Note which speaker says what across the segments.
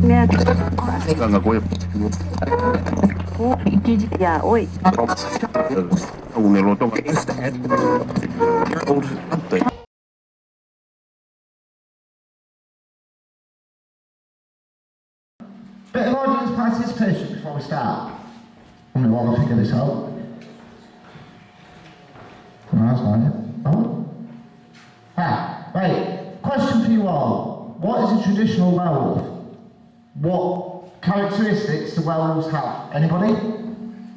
Speaker 1: Bit of audience participation before we start. I wonder while I figure this out. That's right. Oh. Right. Question for you all. What is a traditional werewolf? What characteristics do werewolves have? Anybody?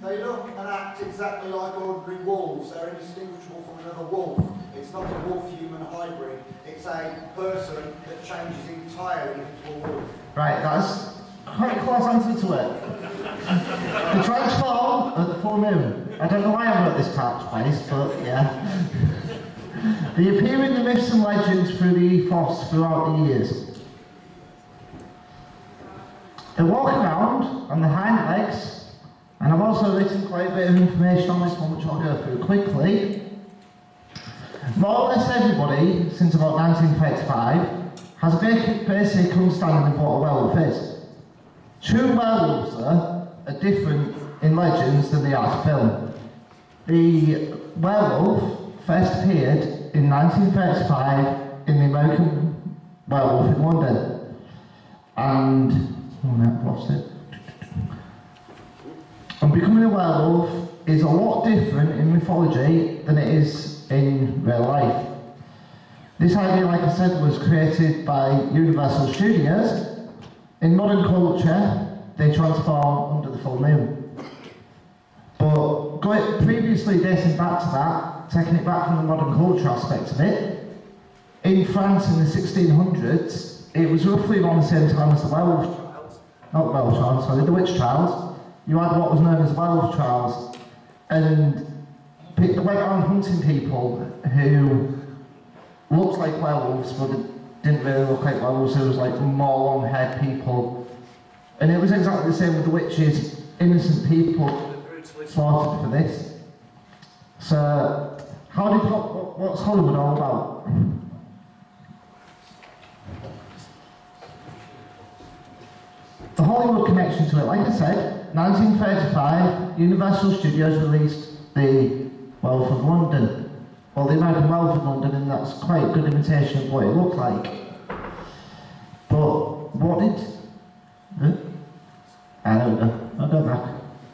Speaker 2: They look and act exactly like ordinary wolves. They're indistinguishable from another wolf. It's not a wolf-human hybrid. It's a person that changes entirely into a wolf.
Speaker 1: Right, that's quite a close answer to it. They transform at the full moon. I don't know why I wrote this part twice, but yeah. They appear in the myths and legends through the ethos throughout the years. They walk around on their hind legs, and I've also written quite a bit of information on this one which I'll go through quickly. More or less everybody, since about 1935, has a basic understanding of what a werewolf is. True werewolves, though, are different in legends than they are to film. The werewolf first appeared in 1935 in the American Werewolf in London. And, oh no, I've lost it. And becoming a werewolf is a lot different in mythology than it is in real life. This idea, like I said, was created by Universal Studios. In modern culture, they transform under the full moon. But previously dating back to that, taking it back from the modern culture aspect of it, in France in the 1600s, it was roughly around the same time as the werewolf trials. Not the werewolf trials, sorry, the witch trials. You had what was known as werewolf trials, and they went around hunting people who looked like werewolves, but didn't really look like werewolves. There was like more long-haired people, and it was exactly the same with the witches. Innocent people slaughtered for this. So, what's Hollywood all about? The Hollywood connection to it, like I said, 1935, Universal Studios released the Werewolf of London. Well, the American Werewolf of London, and that's quite a good imitation of what it looked like. But what did... there we go. I'll go back.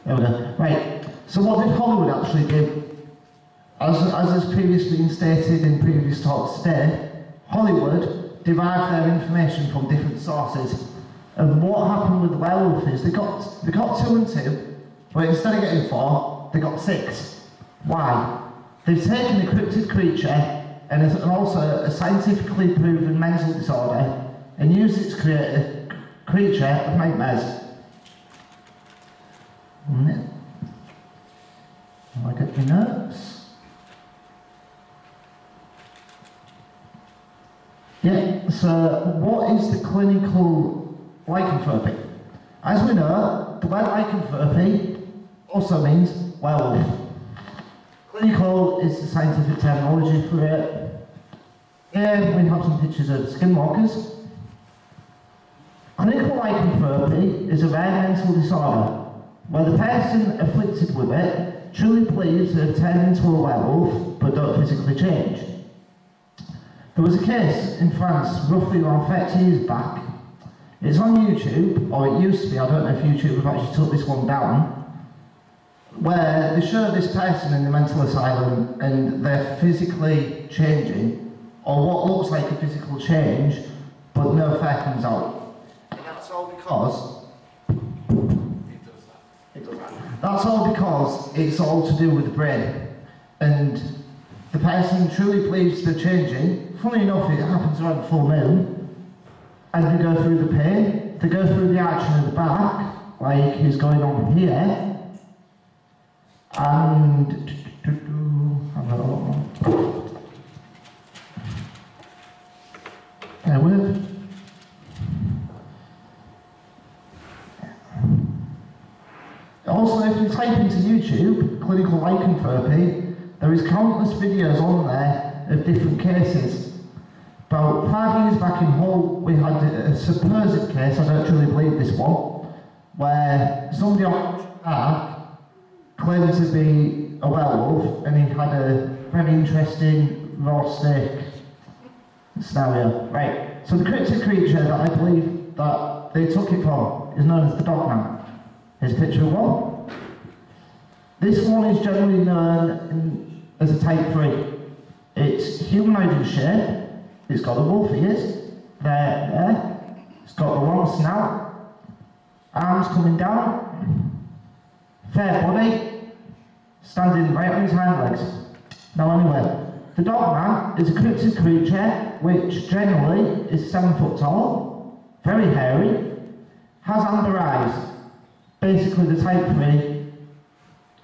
Speaker 1: There we go. Right. So what did Hollywood actually do? As has previously been stated in previous talks today, Hollywood derived their information from different sources. And what happened with the werewolf is they got 2 and 2, but instead of getting 4, they got 6. Why? They've taken a cryptid creature and also a scientifically proven mental disorder and used it to create a creature of nightmares. I get your notes. Yeah, so what is the clinical lycanthropy? As we know, the word lycanthropy also means werewolf. Clinical is the scientific terminology for it. Here we have some pictures of skinwalkers. Clinical lycanthropy is a rare mental disorder where the person afflicted with it truly believes they have turned into a werewolf but don't physically change. There was a case in France roughly around 30 years back. It's on YouTube, or it used to be, I don't know if YouTube have actually took this one down, where they show this person in the mental asylum and they're physically changing, or what looks like a physical change, but no fur comes out. And that's all because it's all to do with the brain. And the person truly believes they're changing. Funny enough, it happens around the full moon. And they go through the pain, they go through the action of the back, like is going on here. And bear with. Also, if you type into YouTube, clinical lycanthropy, there is countless videos on there of different cases. About 5 years back in Hull, we had a supposed case, I don't truly believe this one, where somebody on car claimed to be a werewolf and he had a very interesting raw steak scenario. Right, so the cryptid creature that I believe that they took it for is known as the dogman. Here's a picture of one. This one is generally known as a type 3. It's humanoid in shape, it's got the wolf ears, there, it's got the long snout, arms coming down, fair body, standing right on his hind legs. Now anyway, the dogman is a cryptid creature which generally is 7 foot tall, very hairy, has amber eyes, basically the type 3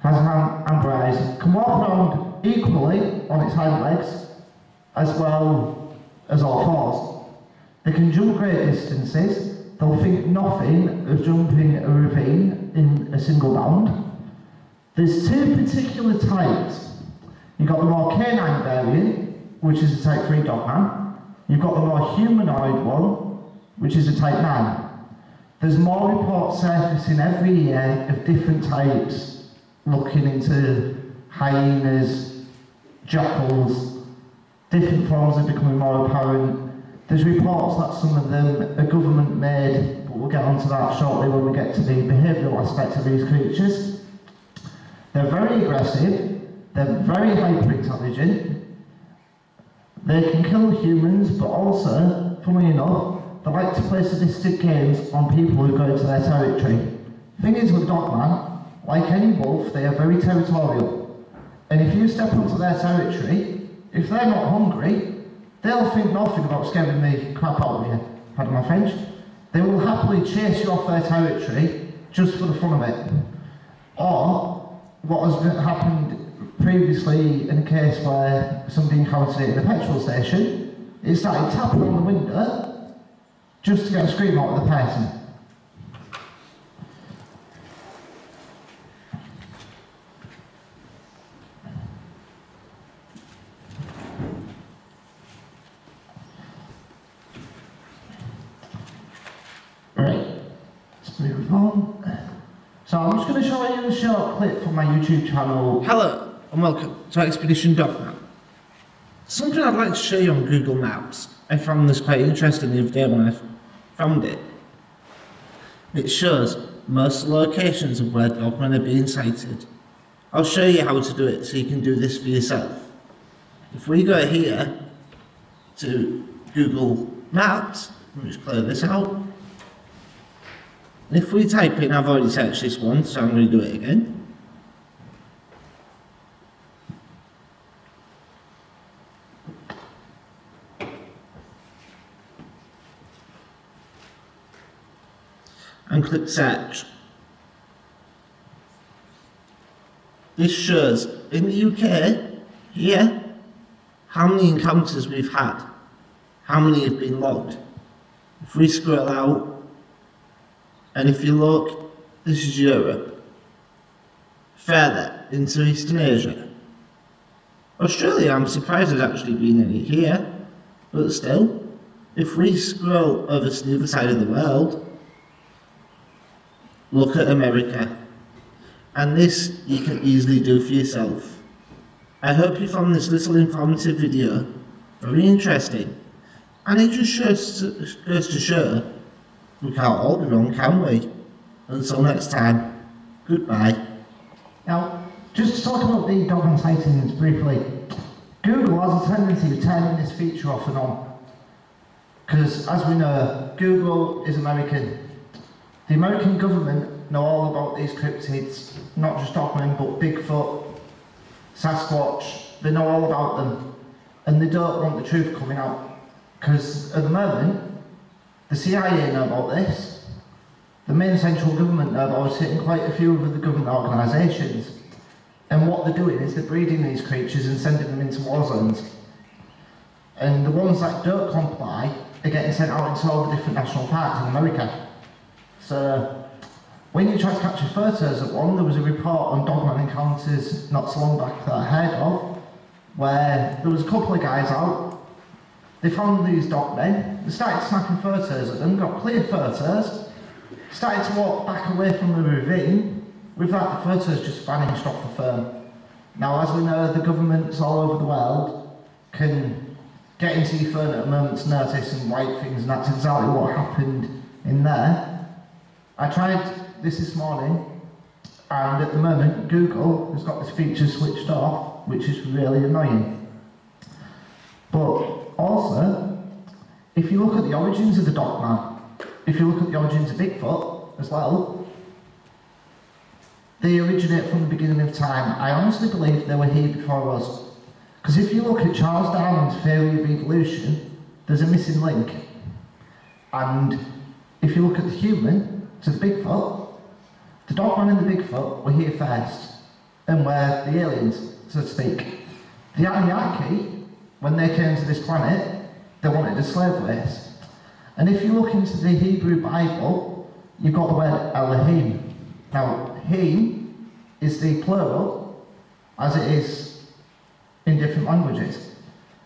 Speaker 1: has amber eyes, can walk around equally on its hind legs as well as all fours. They can jump great distances, they'll think nothing of jumping a ravine in a single bound. There's 2 particular types. You've got the more canine variant, which is a type 3 dogman. You've got the more humanoid one, which is a type 9. There's more reports surfacing every year of different types looking into hyenas, jackals, different forms are becoming more apparent. There's reports that some of them are government made, but we'll get onto that shortly when we get to the behavioural aspect of these creatures. They're very aggressive, they're very hyper-intelligent, they can kill humans, but also, funnily enough, they like to play sadistic games on people who go into their territory. Thing is with dogman, like any wolf, they are very territorial. And if you step onto their territory, if they're not hungry, they'll think nothing about scaring the crap out of you, pardon my French. They will happily chase you off their territory just for the fun of it. Or, what has happened previously in a case where somebody encountered it in a petrol station, it started tapping on the window just to get a scream out of the person. Right, let's move on. So I'm just going to show you a short clip from my YouTube channel.
Speaker 3: Hello and welcome to Expedition Dogman. Something I'd like to show you on Google Maps. I found this quite interesting the other day when I found it. It shows most locations of where dogmen are being sighted. I'll show you how to do it so you can do this for yourself. If we go here to Google Maps, let me just clear this out. If we type in, I've already searched this one, so I'm going to do it again. And click search. This shows in the UK, here, how many encounters we've had, how many have been logged. If we scroll out, and if you look, this is Europe. Further into Eastern Asia. Australia, I'm surprised there's actually been any here, but still, if we scroll over to the other side of the world, look at America. And this you can easily do for yourself. I hope you found this little informative video very interesting, and it just goes to show we can't all be wrong, can we? Until next time, goodbye.
Speaker 1: Now, just to talk about the dogman sightings briefly, Google has a tendency of turning this feature off and on. Because, as we know, Google is American. The American government know all about these cryptids, not just dogmen, but Bigfoot, Sasquatch, they know all about them. And they don't want the truth coming out. Because at the moment, the CIA know about this, the main central government know about it, and quite a few of the government organisations. And what they're doing is they're breeding these creatures and sending them into war zones. And the ones that don't comply are getting sent out into all the different national parks in America. So, when you try to capture photos of one, there was a report on dogman encounters not so long back that I heard of, where there was a couple of guys out, they found these dogmen, they started snapping photos of them, got clear photos, started to walk back away from the ravine. With that, the photos just vanished off the phone. Now, as we know, the governments all over the world can get into your phone at a moment's notice and wipe things, and that's exactly what happened in there. I tried this morning, and at the moment, Google has got this feature switched off, which is really annoying. But also, if you look at the origins of the dogman, if you look at the origins of Bigfoot as well, they originate from the beginning of time. I honestly believe they were here before us. Because if you look at Charles Darwin's theory of evolution, there's a missing link. And if you look at the human to the Bigfoot, the dogman and the Bigfoot were here first, and were the aliens, so to speak. The Anunnaki, when they came to this planet, they wanted a slave race. And if you look into the Hebrew Bible, you've got the word Elohim. Now, Him is the plural, as it is in different languages.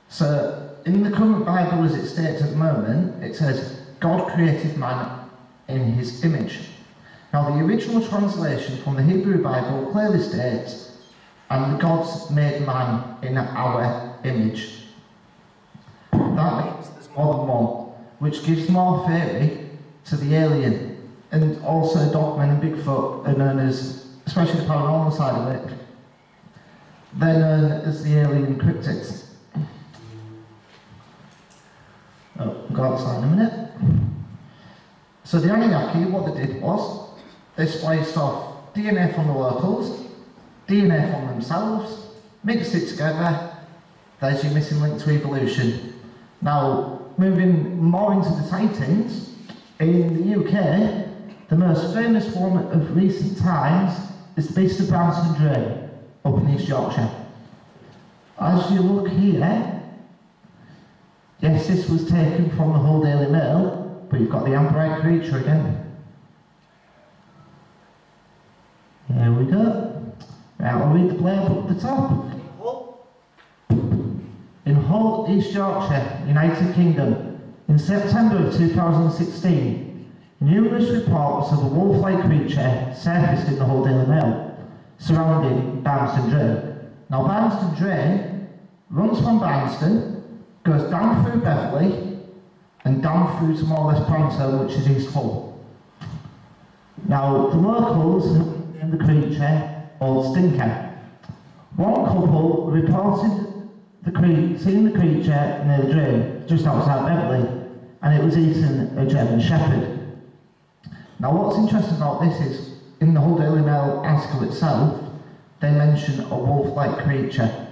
Speaker 1: So, in the current Bible as it states at the moment, it says, God created man in his image. Now, the original translation from the Hebrew Bible clearly states, and the gods made man in our image. That means there's more than one, which gives more theory to the alien. And also dogmen and Bigfoot are known as, especially the paranormal side of it, they're known as the alien cryptids. Oh, I'll go outside in a minute. So the Anunnaki, what they did was, they spliced off DNA from the locals, DNA from themselves, mixed it together, there's your missing link to evolution. Now, moving more into the sightings, in the UK, the most famous one of recent times is the Beast of Branston Drain, up in East Yorkshire. As you look here, yes, this was taken from the Hull Daily Mail, but you've got the amber-eyed creature again. Here we go. Right, I'll read the blurb at the top. In Hull, East Yorkshire, United Kingdom, in September of 2016, numerous reports of a wolf-like creature surfaced in the Hull Daily Mail surrounding Barnston Drain. Now, Barnston Drain runs from Barnston, goes down through Beverley, and down through to more or less Pranto, which is East Hull. Now, the locals named the creature Old Stinker. One couple reported seeing the creature near the drain, just outside Beverley, and it was eating a German Shepherd. Now, what's interesting about this is, in the Hull Daily Mail article itself, they mention a wolf-like creature.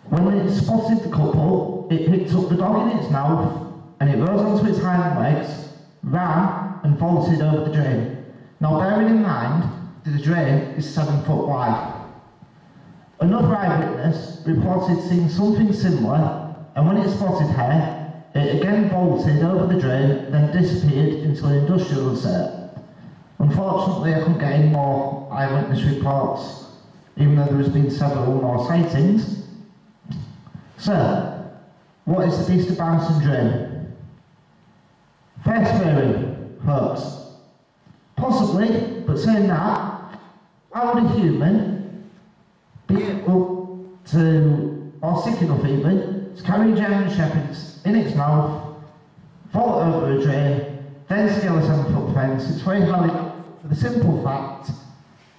Speaker 1: When it spotted the couple, it picked up the dog in its mouth, and it rose onto its hind legs, ran, and vaulted over the drain. Now, bearing in mind that the drain is 7 foot wide. Another eyewitness reported seeing something similar, and when it spotted her, it again vaulted over the drain, then disappeared into an industrial estate. Unfortunately, I couldn't get any more eyewitness reports, even though there has been several more sightings. So, what is the Beast of Barnston Drain? First theory, hoax. Possibly, but saying that, how would a human be able to, or sick enough even, to carry German Shepherds in its mouth, vault over a drain, then scale a 7-foot fence? It's very highly for the simple fact,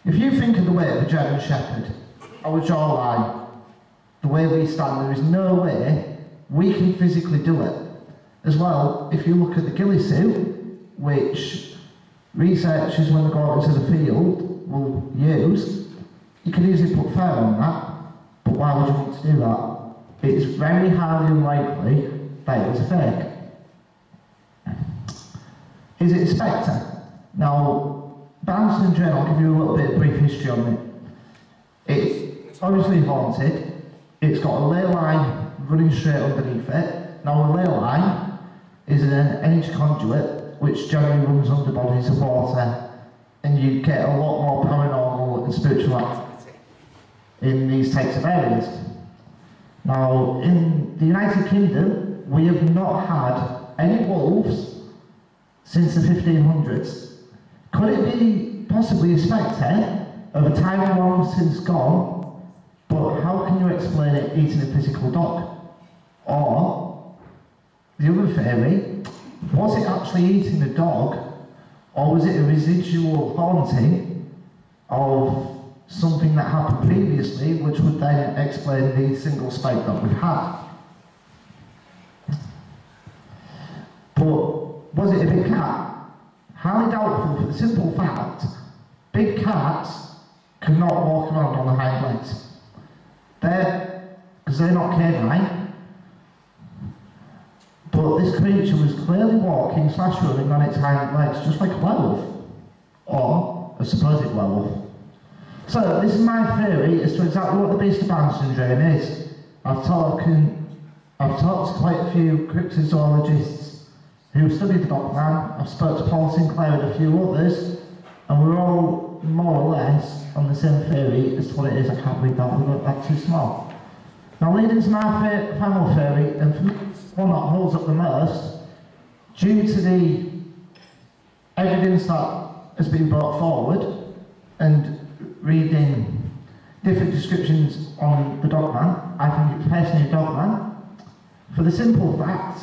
Speaker 1: if you think of the weight of a German Shepherd, our jawline, the way we stand, there is no way we can physically do it. As well, if you look at the ghillie suit, which researchers when they go out into the field will use, you can easily put fur on that, but why would you want to do that? It's very highly unlikely that it was a fake. Is it a spectre? Now, Barnston Drain, I'll give you a little bit of brief history on it. It's obviously haunted. It's got a ley line running straight underneath it. Now, a ley line is an energy conduit which generally runs under bodies of water, and you get a lot more paranormal and spiritual activity in these types of areas. Now, in the United Kingdom, we have not had any wolves since the 1500s. Could it be possibly a spectre of a time long since gone, but how can you explain it eating a physical dog? Or, the other theory, was it actually eating a dog, or was it a residual haunting of something that happened previously, which would then explain the single spike that we've had? But was it a big cat? Highly doubtful, for the simple fact, big cats cannot walk around on the hind legs. Because they're not canine. But this creature was clearly walking / running on its hind legs, just like a werewolf, or a supposed werewolf. So this is my theory as to exactly what the beast of Barnes syndrome is. I've talked to quite a few cryptozoologists who studied the dogman. I've spoke to Paul Sinclair and a few others, and we're all more or less on the same theory as to what it is. I can't read that, we've got that too small. Now leading to my final theory, and for me it's the one that holds up the most, due to the evidence that has been brought forward, and reading different descriptions on the dogman, I think it's personally a dogman, for the simple fact,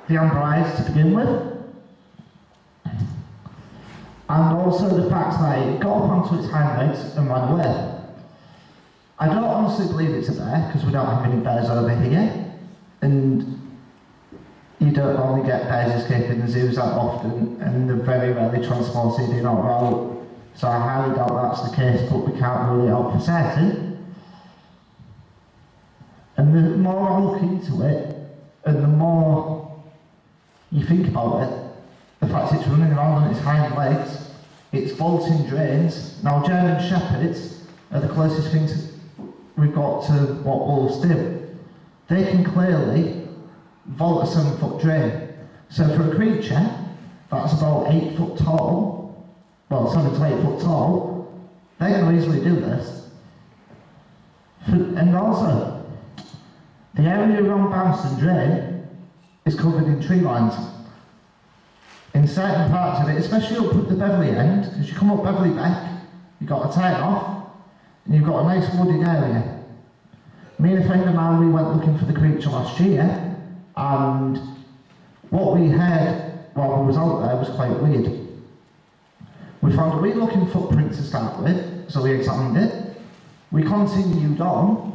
Speaker 1: the amber eyes to begin with, and also the fact that it got up onto its hind legs and ran away. I don't honestly believe it's a bear, because we don't have any bears over here, and you don't normally get bears escaping the zoos that often, and they're very rarely transported in or out, so I highly doubt that's the case, but we can't rule it out for certain. And the more I look into it, and the more you think about it, the fact it's running around on its hind legs, it's vaulting drains. Now German Shepherds are the closest things we've got to what wolves do. They can clearly vault a 7-foot drain. So for a creature that's about 8 foot tall, well 7 to 8 foot tall, they're going to easily do this. And also, the area around Bamston Drain is covered in tree lines. In certain parts of it, especially up at the Beverley end, as you come up Beverley Beck, you've got a turn off, and you've got a nice wooded area. Me and a friend of mine, we went looking for the creature last year, and what we heard while we was out there was quite weird. We found a weird looking footprint to start with, so we examined it. We continued on,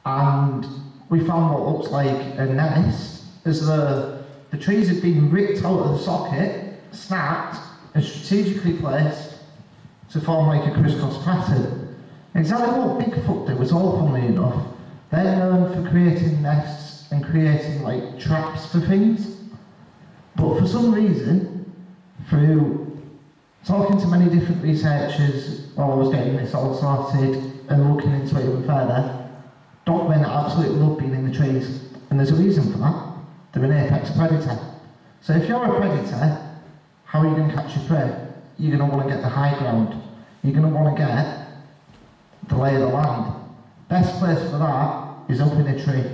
Speaker 1: and we found what looks like a nest, as the trees had been ripped out of the socket, snapped, and strategically placed to form like a crisscross pattern. Exactly what Bigfoot did was all, funnily enough. They're known for creating nests and creating like traps for things. But for some reason, through talking to many different researchers while I was getting this all sorted and looking into it even further, dogmen absolutely love being in the trees. And there's a reason for that. They're an apex predator. So if you're a predator, how are you going to catch your prey? You're going to want to get the high ground. You're going to want to get the lay of the land. Best place for that is up in a tree.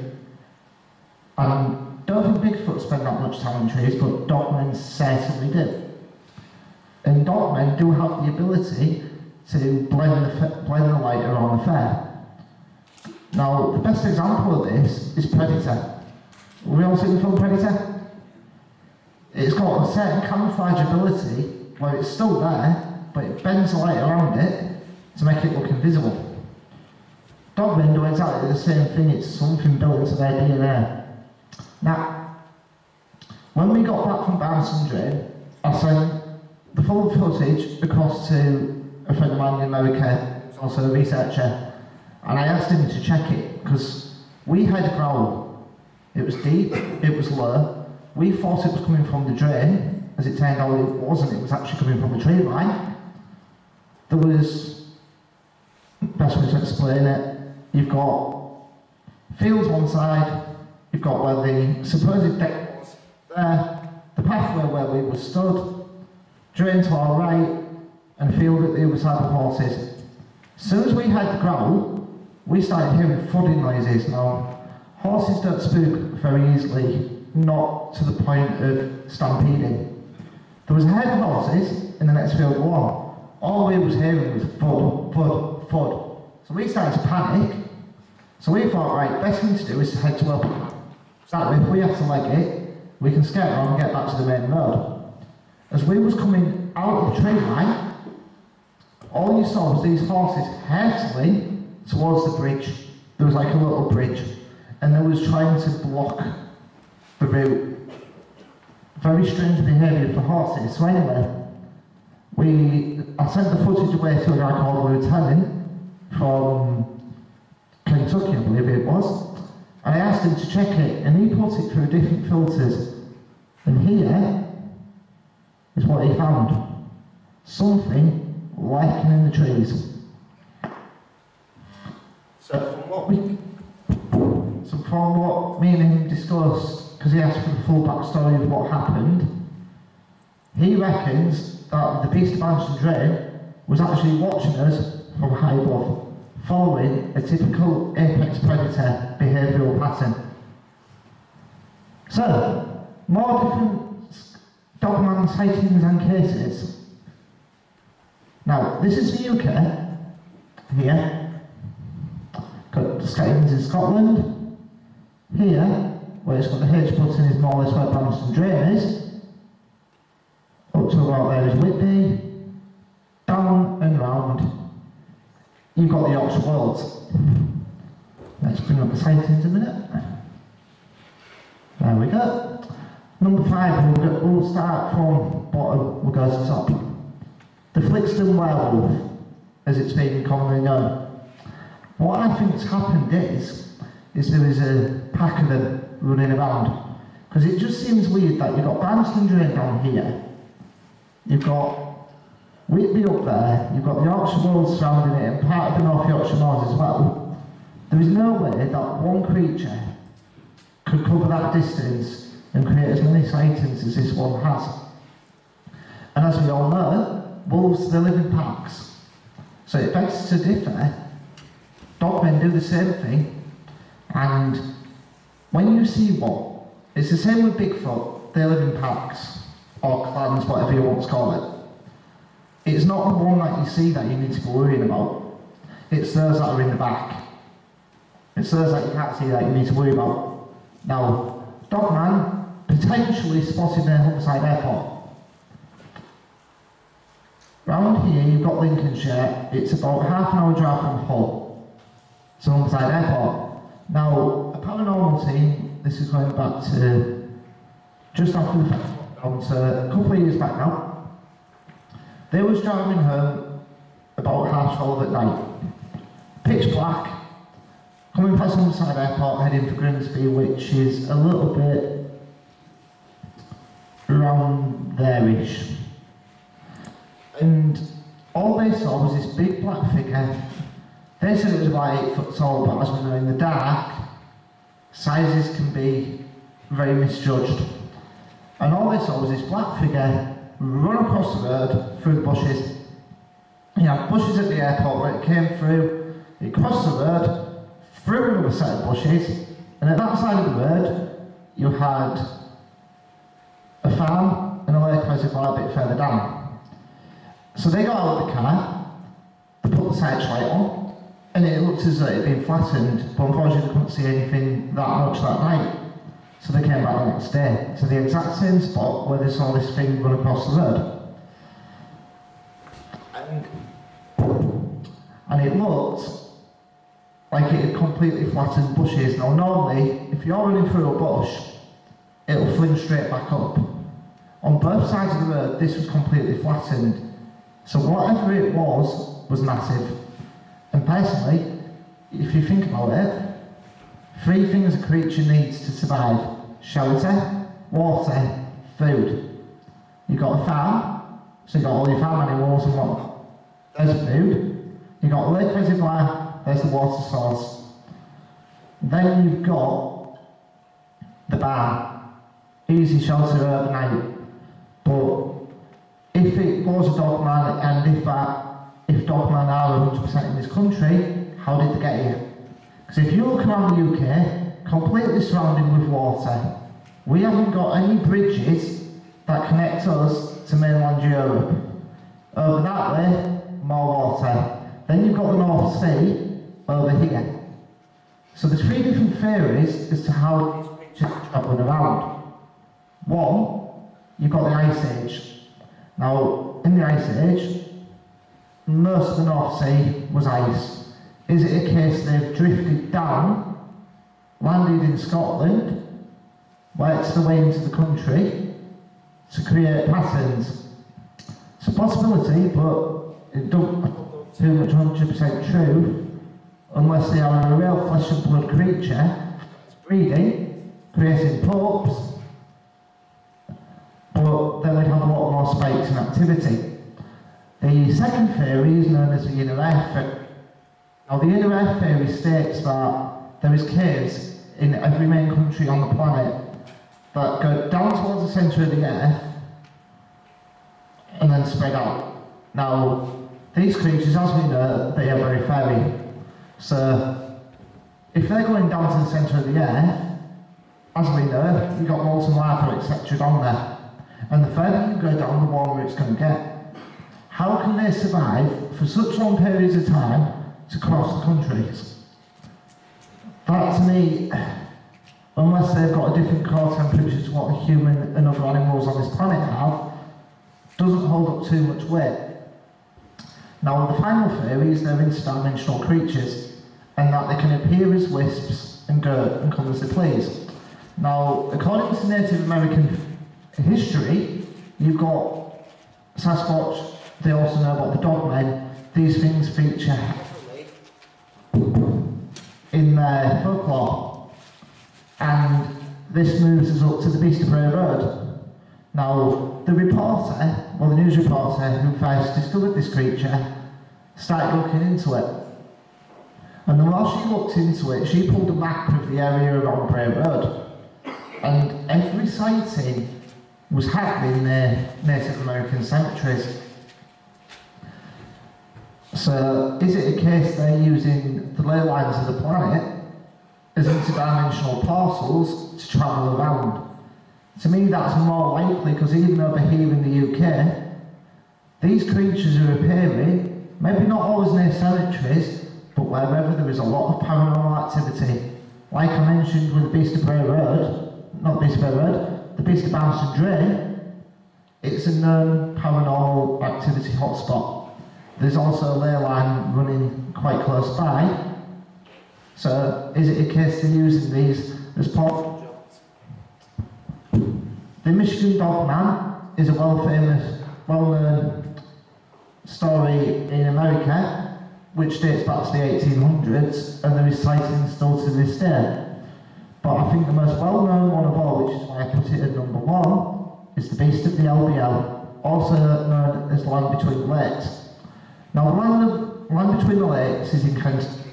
Speaker 1: And don't think Bigfoot spend that much time in trees, but dogmen certainly do. And dogmen do have the ability to blend the light around the fair. Now, the best example of this is Predator. Have we all seen the film Predator? It's got a certain camouflage ability where it's still there, but it bends the light around it to make it look invisible. Dogmen do exactly the same thing, it's something built into their DNA. Now, when we got back from Barnes Drain, I sent the full footage across to a friend of mine in America, who's also a researcher, and I asked him to check it, because we had a growl. It was deep, it was low. We thought it was coming from the drain. As it turned out, it wasn't. It was actually coming from the tree line. There was, best way to explain it, you've got fields one side, you've got where the supposed deck was there, the pathway where we were stood, drain to our right, and field at the other side of the horses. As soon as we heard the growl, we started hearing thudding noises. Now, horses don't spook very easily, not to the point of stampeding. There was a herd of horses in the next field one. All we was hearing was thud, thud, thud. So we started to panic. So we thought, right, best thing to do is to head to Elpingham. So that way, if we have to leg it, we can skate around and get back to the main road. As we was coming out of the train line, all you saw was these horses hurtling towards the bridge. There was like a little bridge, and they was trying to block the route. Very strange behaviour for horses. So anyway, I sent the footage away to a guy called the Lieutenant from Kentucky, I believe it was, and I asked him to check it, and he put it through different filters. And here is what he found. Something lurking in the trees. So from what me and him discussed, because he asked for the full backstory of what happened, he reckons that the beast of Banshee Drain was actually watching us from high above, following a typical apex predator behavioural pattern. So, more different dogman sightings and cases. Now, this is the UK, here, got the sightings in Scotland, here, where it's got the H button is more or less where Banshee Drain is, up to about there is Whitby, down and round, you've got the Yorkshire Wolds. Let's bring up the sightings a minute. There we go. Number 5, we'll start from bottom, we'll go to top. The Flixton werewolf, as it's been commonly known. What I think's happened is there is a pack of them running around. Because it just seems weird that you've got Banshee Drain down here, you've got Whitby up there, you've got the Yorkshire Wolds surrounding it and part of the North Yorkshire Moors as well. There is no way that one creature could cover that distance and create as many sightings as this one has. And as we all know, wolves, they live in packs. So it begs to differ. Dogmen do the same thing, and when you see one, it's the same with Bigfoot, they live in packs, or clans, whatever you want to call it. It's not the one that you see that you need to be worrying about. It's those that are in the back. It's those that you can't see that you need to worry about. Now, Dogman potentially spotted near Humberside Airport. Round here you've got Lincolnshire, it's about half an hour drive from Hull to Humberside Airport. Now, a paranormal team, this is going back to just after the first lockdown, so a couple of years back now, they was driving home about 12:30 at night. Pitch black, coming past Humberside Airport, heading for Grimsby, which is a little bit around there-ish. And all they saw was this big black figure. They said it was about 8 foot tall, but as we know in the dark, sizes can be very misjudged. And all they saw was this black figure run across the road through the bushes. You had bushes at the airport where it came through, it crossed the road, through another set of bushes, and at that side of the road, you had a farm and a lake reservoir a bit further down. So they got out of the car, they put the searchlight on, and it looked as though it had been flattened, but unfortunately they couldn't see anything that much that night. So they came back the next day to the exact same spot where they saw this thing run across the road. And it looked like it had completely flattened bushes. Now normally, if you're running through a bush, it'll fling straight back up. On both sides of the road, this was completely flattened. So whatever it was massive. And personally, if you think about it, 3 things a creature needs to survive: shelter, water, food. You've got a farm, so you've got all your farm animals and what. There's the food. You've got a lake reservoir, there's the water source. Then you've got the barn. Easy shelter overnight. But if it was a dogman, and if dogmen are 100% in this country, how did they get here? Because if you look around the UK, completely surrounded with water, we haven't got any bridges that connect us to mainland Europe. Over that way, more water. Then you've got the North Sea over here. So there's three different theories as to how these creatures are travelling around. One, you've got the Ice Age. Now, in the Ice Age, most of the North Sea was ice. Is it a case they've drifted down, landed in Scotland, worked their way into the country to create patterns? It's a possibility, but it don't too much 100% true unless they are a real flesh and blood creature that's breeding, creating pups, but then we'd have a lot more spikes in activity. The second theory is known as the inner earth. Now the inner earth theory states that there is caves in every main country on the planet that go down towards the centre of the earth and then spread out. Now these creatures, as we know, they are very fairy. So if they're going down to the centre of the earth, as we know, you've got molten lava, etc. down there. And the further you go down, the warmer it's going to get. How can they survive for such long periods of time to cross the countries? That to me, unless they've got a different core temperature to what the human and other animals on this planet have, doesn't hold up too much weight. Now the final theory is they're interdimensional creatures, and that they can appear as wisps and go and come as they please. Now, according to Native American history, you've got Sasquatch. They also know about the dogmen. These things feature heavily in their folklore, and this moves us up to the Beast of Bray Road. Now, the reporter, well, the news reporter who first discovered this creature, started looking into it. And then while she looked into it, she pulled a map of the area around Bray Road, and every sighting was happening near Native American cemeteries. So, is it a case they're using the ley lines of the planet as interdimensional parcels to travel around? To me, that's more likely, because even over here in the UK, these creatures are appearing, maybe not always near cemeteries, but wherever there is a lot of paranormal activity. Like I mentioned with the Beast of Bray Road, not the Beast of Bray Road, the Beast of Barnston Drain, it's a known paranormal activity hotspot. There's also a ley line running quite close by. So, is it a case they're using these as portal jobs? The Michigan Dogman is a well-known story in America, which dates back to the 1800s, and there is sightings still to this day. But I think the most well-known one of all, which is why I put it at number one, is the Beast of the LBL, also known as Land Between the Lakes. Now, the land between the lakes is in Kentucky,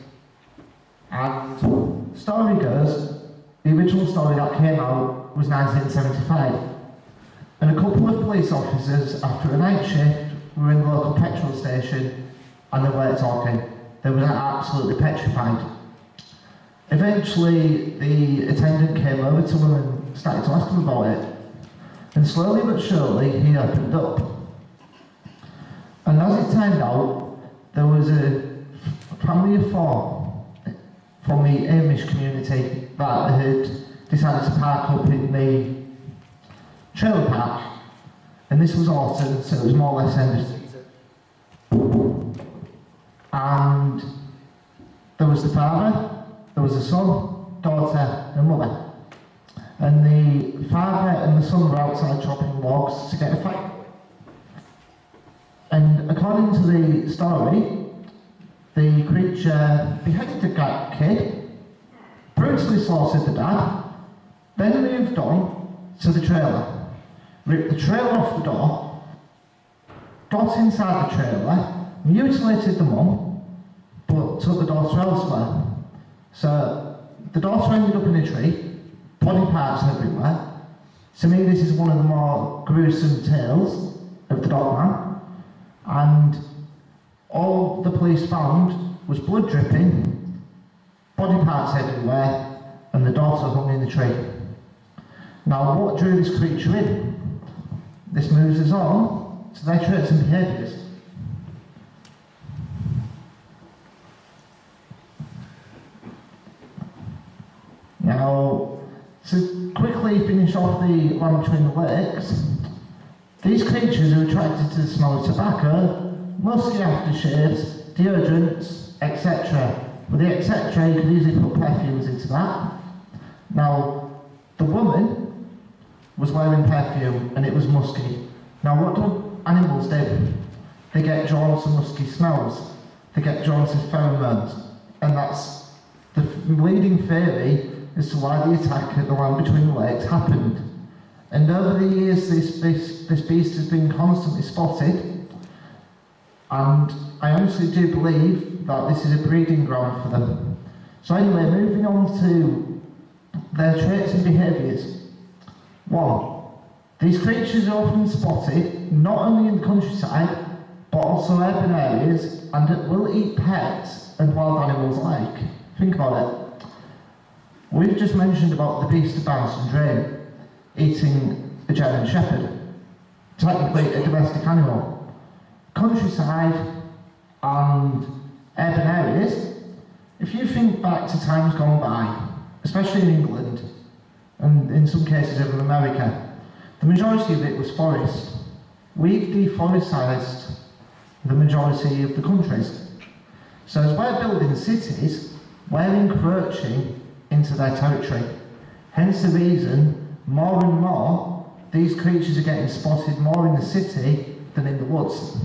Speaker 1: and the story goes, the original story that came out was 1975, and a couple of police officers, after a night shift, were in the local petrol station, and they weren't talking. They were absolutely petrified. Eventually, the attendant came over to them and started to ask them about it, and slowly but surely, he opened up. And as it turned out, there was a family of four from the Amish community that had decided to park up in the trailer park. And this was autumn, so it was more or less end of season. And there was the father, there was the son, daughter, and mother. And the father and the son were outside chopping logs to get a fight. And according to the story, the creature beheaded the kid, brutally slaughtered the dad, then moved on to the trailer, ripped the trailer off the door, got inside the trailer, mutilated the mum, but took the daughter elsewhere. So the daughter ended up in a tree, body parts everywhere. To me, this is one of the more gruesome tales of the dogman. And all the police found was blood dripping body parts everywhere, and the daughter hung in the tree. Now, what drew this creature in? This moves us on to their traits and behaviours. Now, to quickly finish off the land between the lakes, these creatures are attracted to the smell of tobacco, musky aftershaves, deodorants, etc. With the etc, you could easily put perfumes into that. Now, the woman was wearing perfume and it was musky. Now, what do animals do? They get drawn to musky smells. They get drawn to pheromones. And that's the leading theory as to why the attack at the land between the lakes happened. And over the years, this beast has been constantly spotted, and I honestly do believe that this is a breeding ground for them. So anyway, moving on to their traits and behaviours. 1. These creatures are often spotted not only in the countryside, but also urban areas, and will eat pets and wild animals alike. Think about it. We've just mentioned about the beast of Banson Drain eating a German Shepherd, technically a domestic animal. Countryside and urban areas, if you think back to times gone by, especially in England, and in some cases over in America, the majority of it was forest. We've deforested the majority of the countries. So as we're building cities, we're encroaching into their territory. Hence the reason, more and more, these creatures are getting spotted more in the city than in the woods.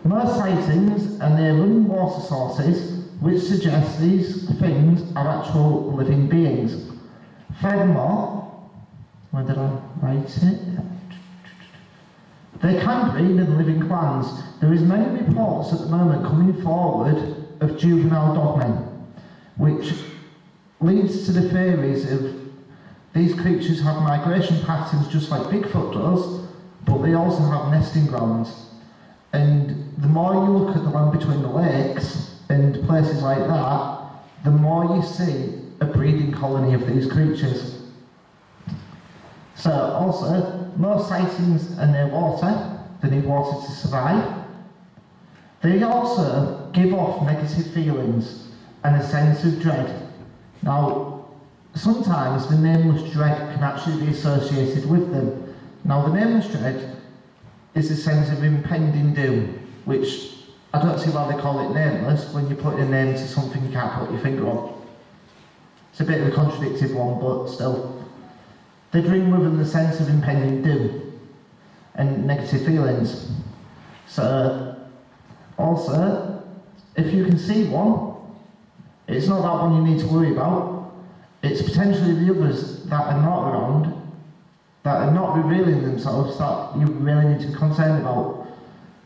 Speaker 1: Most sightings are near running water sources, which suggest these things are actual living beings. Furthermore, where did I write it? They can breed in living clans. There is many reports at the moment coming forward of juvenile dogmen, which leads to the theories of these creatures have migration patterns just like Bigfoot does, but they also have nesting grounds. And the more you look at the land between the lakes and places like that, the more you see a breeding colony of these creatures. So also, most sightings are near water. They need water to survive. They also give off negative feelings and a sense of dread. Now, sometimes the nameless dread can actually be associated with them. Now, the nameless dread is a sense of impending doom, which I don't see why they call it nameless when you put a name to something you can't put your finger on. It's a bit of a contradictive one, but still. They bring with them the sense of impending doom and negative feelings. So, also, if you can see one, it's not that one you need to worry about. It's potentially the others that are not around, that are not revealing themselves, that you really need to be concerned about.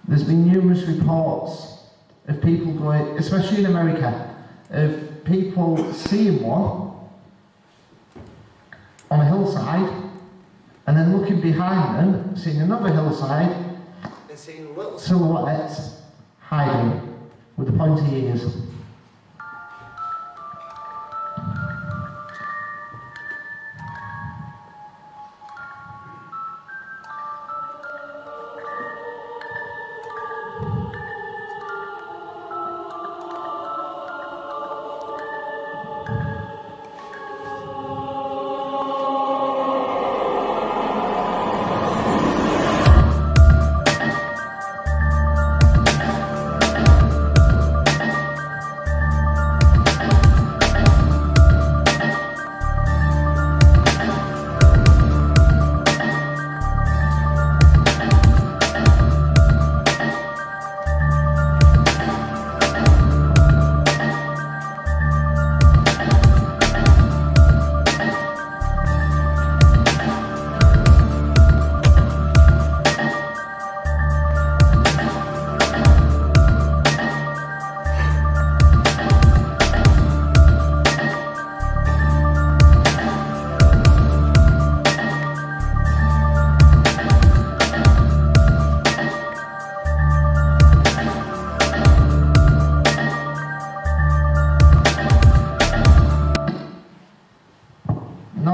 Speaker 1: There's been numerous reports of people going, especially in America, of people seeing one on a hillside, and then looking behind them, seeing another hillside, and seeing little silhouettes hiding with the pointy ears.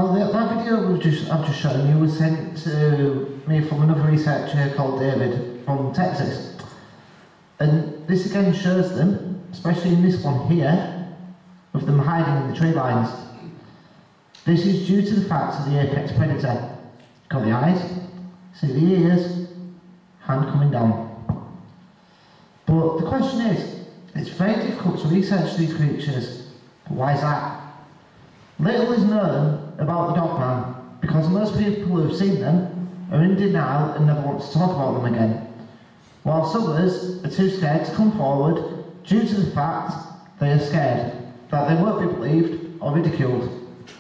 Speaker 1: Now, that video I've just shown you was sent to me from another researcher called David from Texas. And this again shows them, especially in this one here, of them hiding in the tree lines. This is due to the fact of the apex predator. Got the eyes, see the ears, hand coming down. But the question is, it's very difficult to research these creatures. But why is that? Little is known about the dogman because most people who have seen them are in denial and never want to talk about them again, whilst others are too scared to come forward due to the fact they are scared that they won't be believed or ridiculed.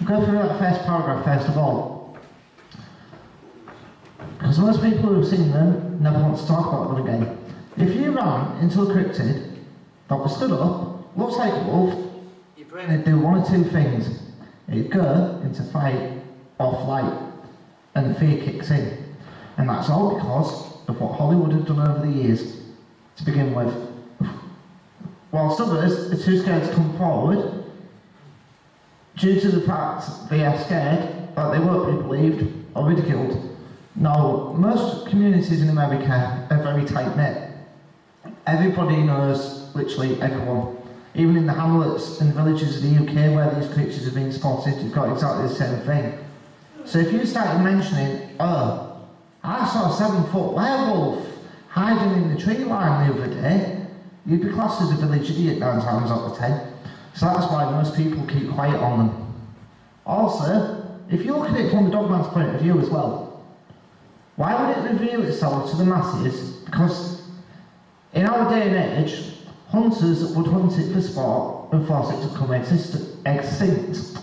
Speaker 1: We'll go through that first paragraph first of all. Because most people who have seen them never want to talk about them again. If you ran into a cryptid that was stood up, looks like a wolf, your brain would do one or two things. It'd go into fight or flight, and fear kicks in. And that's all because of what Hollywood have done over the years to begin with. Whilst others are too scared to come forward, due to the fact they are scared that they won't be believed or ridiculed. Now, most communities in America are very tight-knit. Everybody knows literally everyone. Even in the hamlets and villages of the UK where these creatures have been spotted, you've got exactly the same thing. So if you started mentioning, oh, I saw a 7-foot werewolf hiding in the tree line the other day, you'd be classed as a village idiot 9 times out of 10. So that's why most people keep quiet on them. Also, if you look at it from the dogman's point of view as well, why would it reveal itself to the masses? Because in our day and age, hunters would hunt it for sport and force it to become extinct.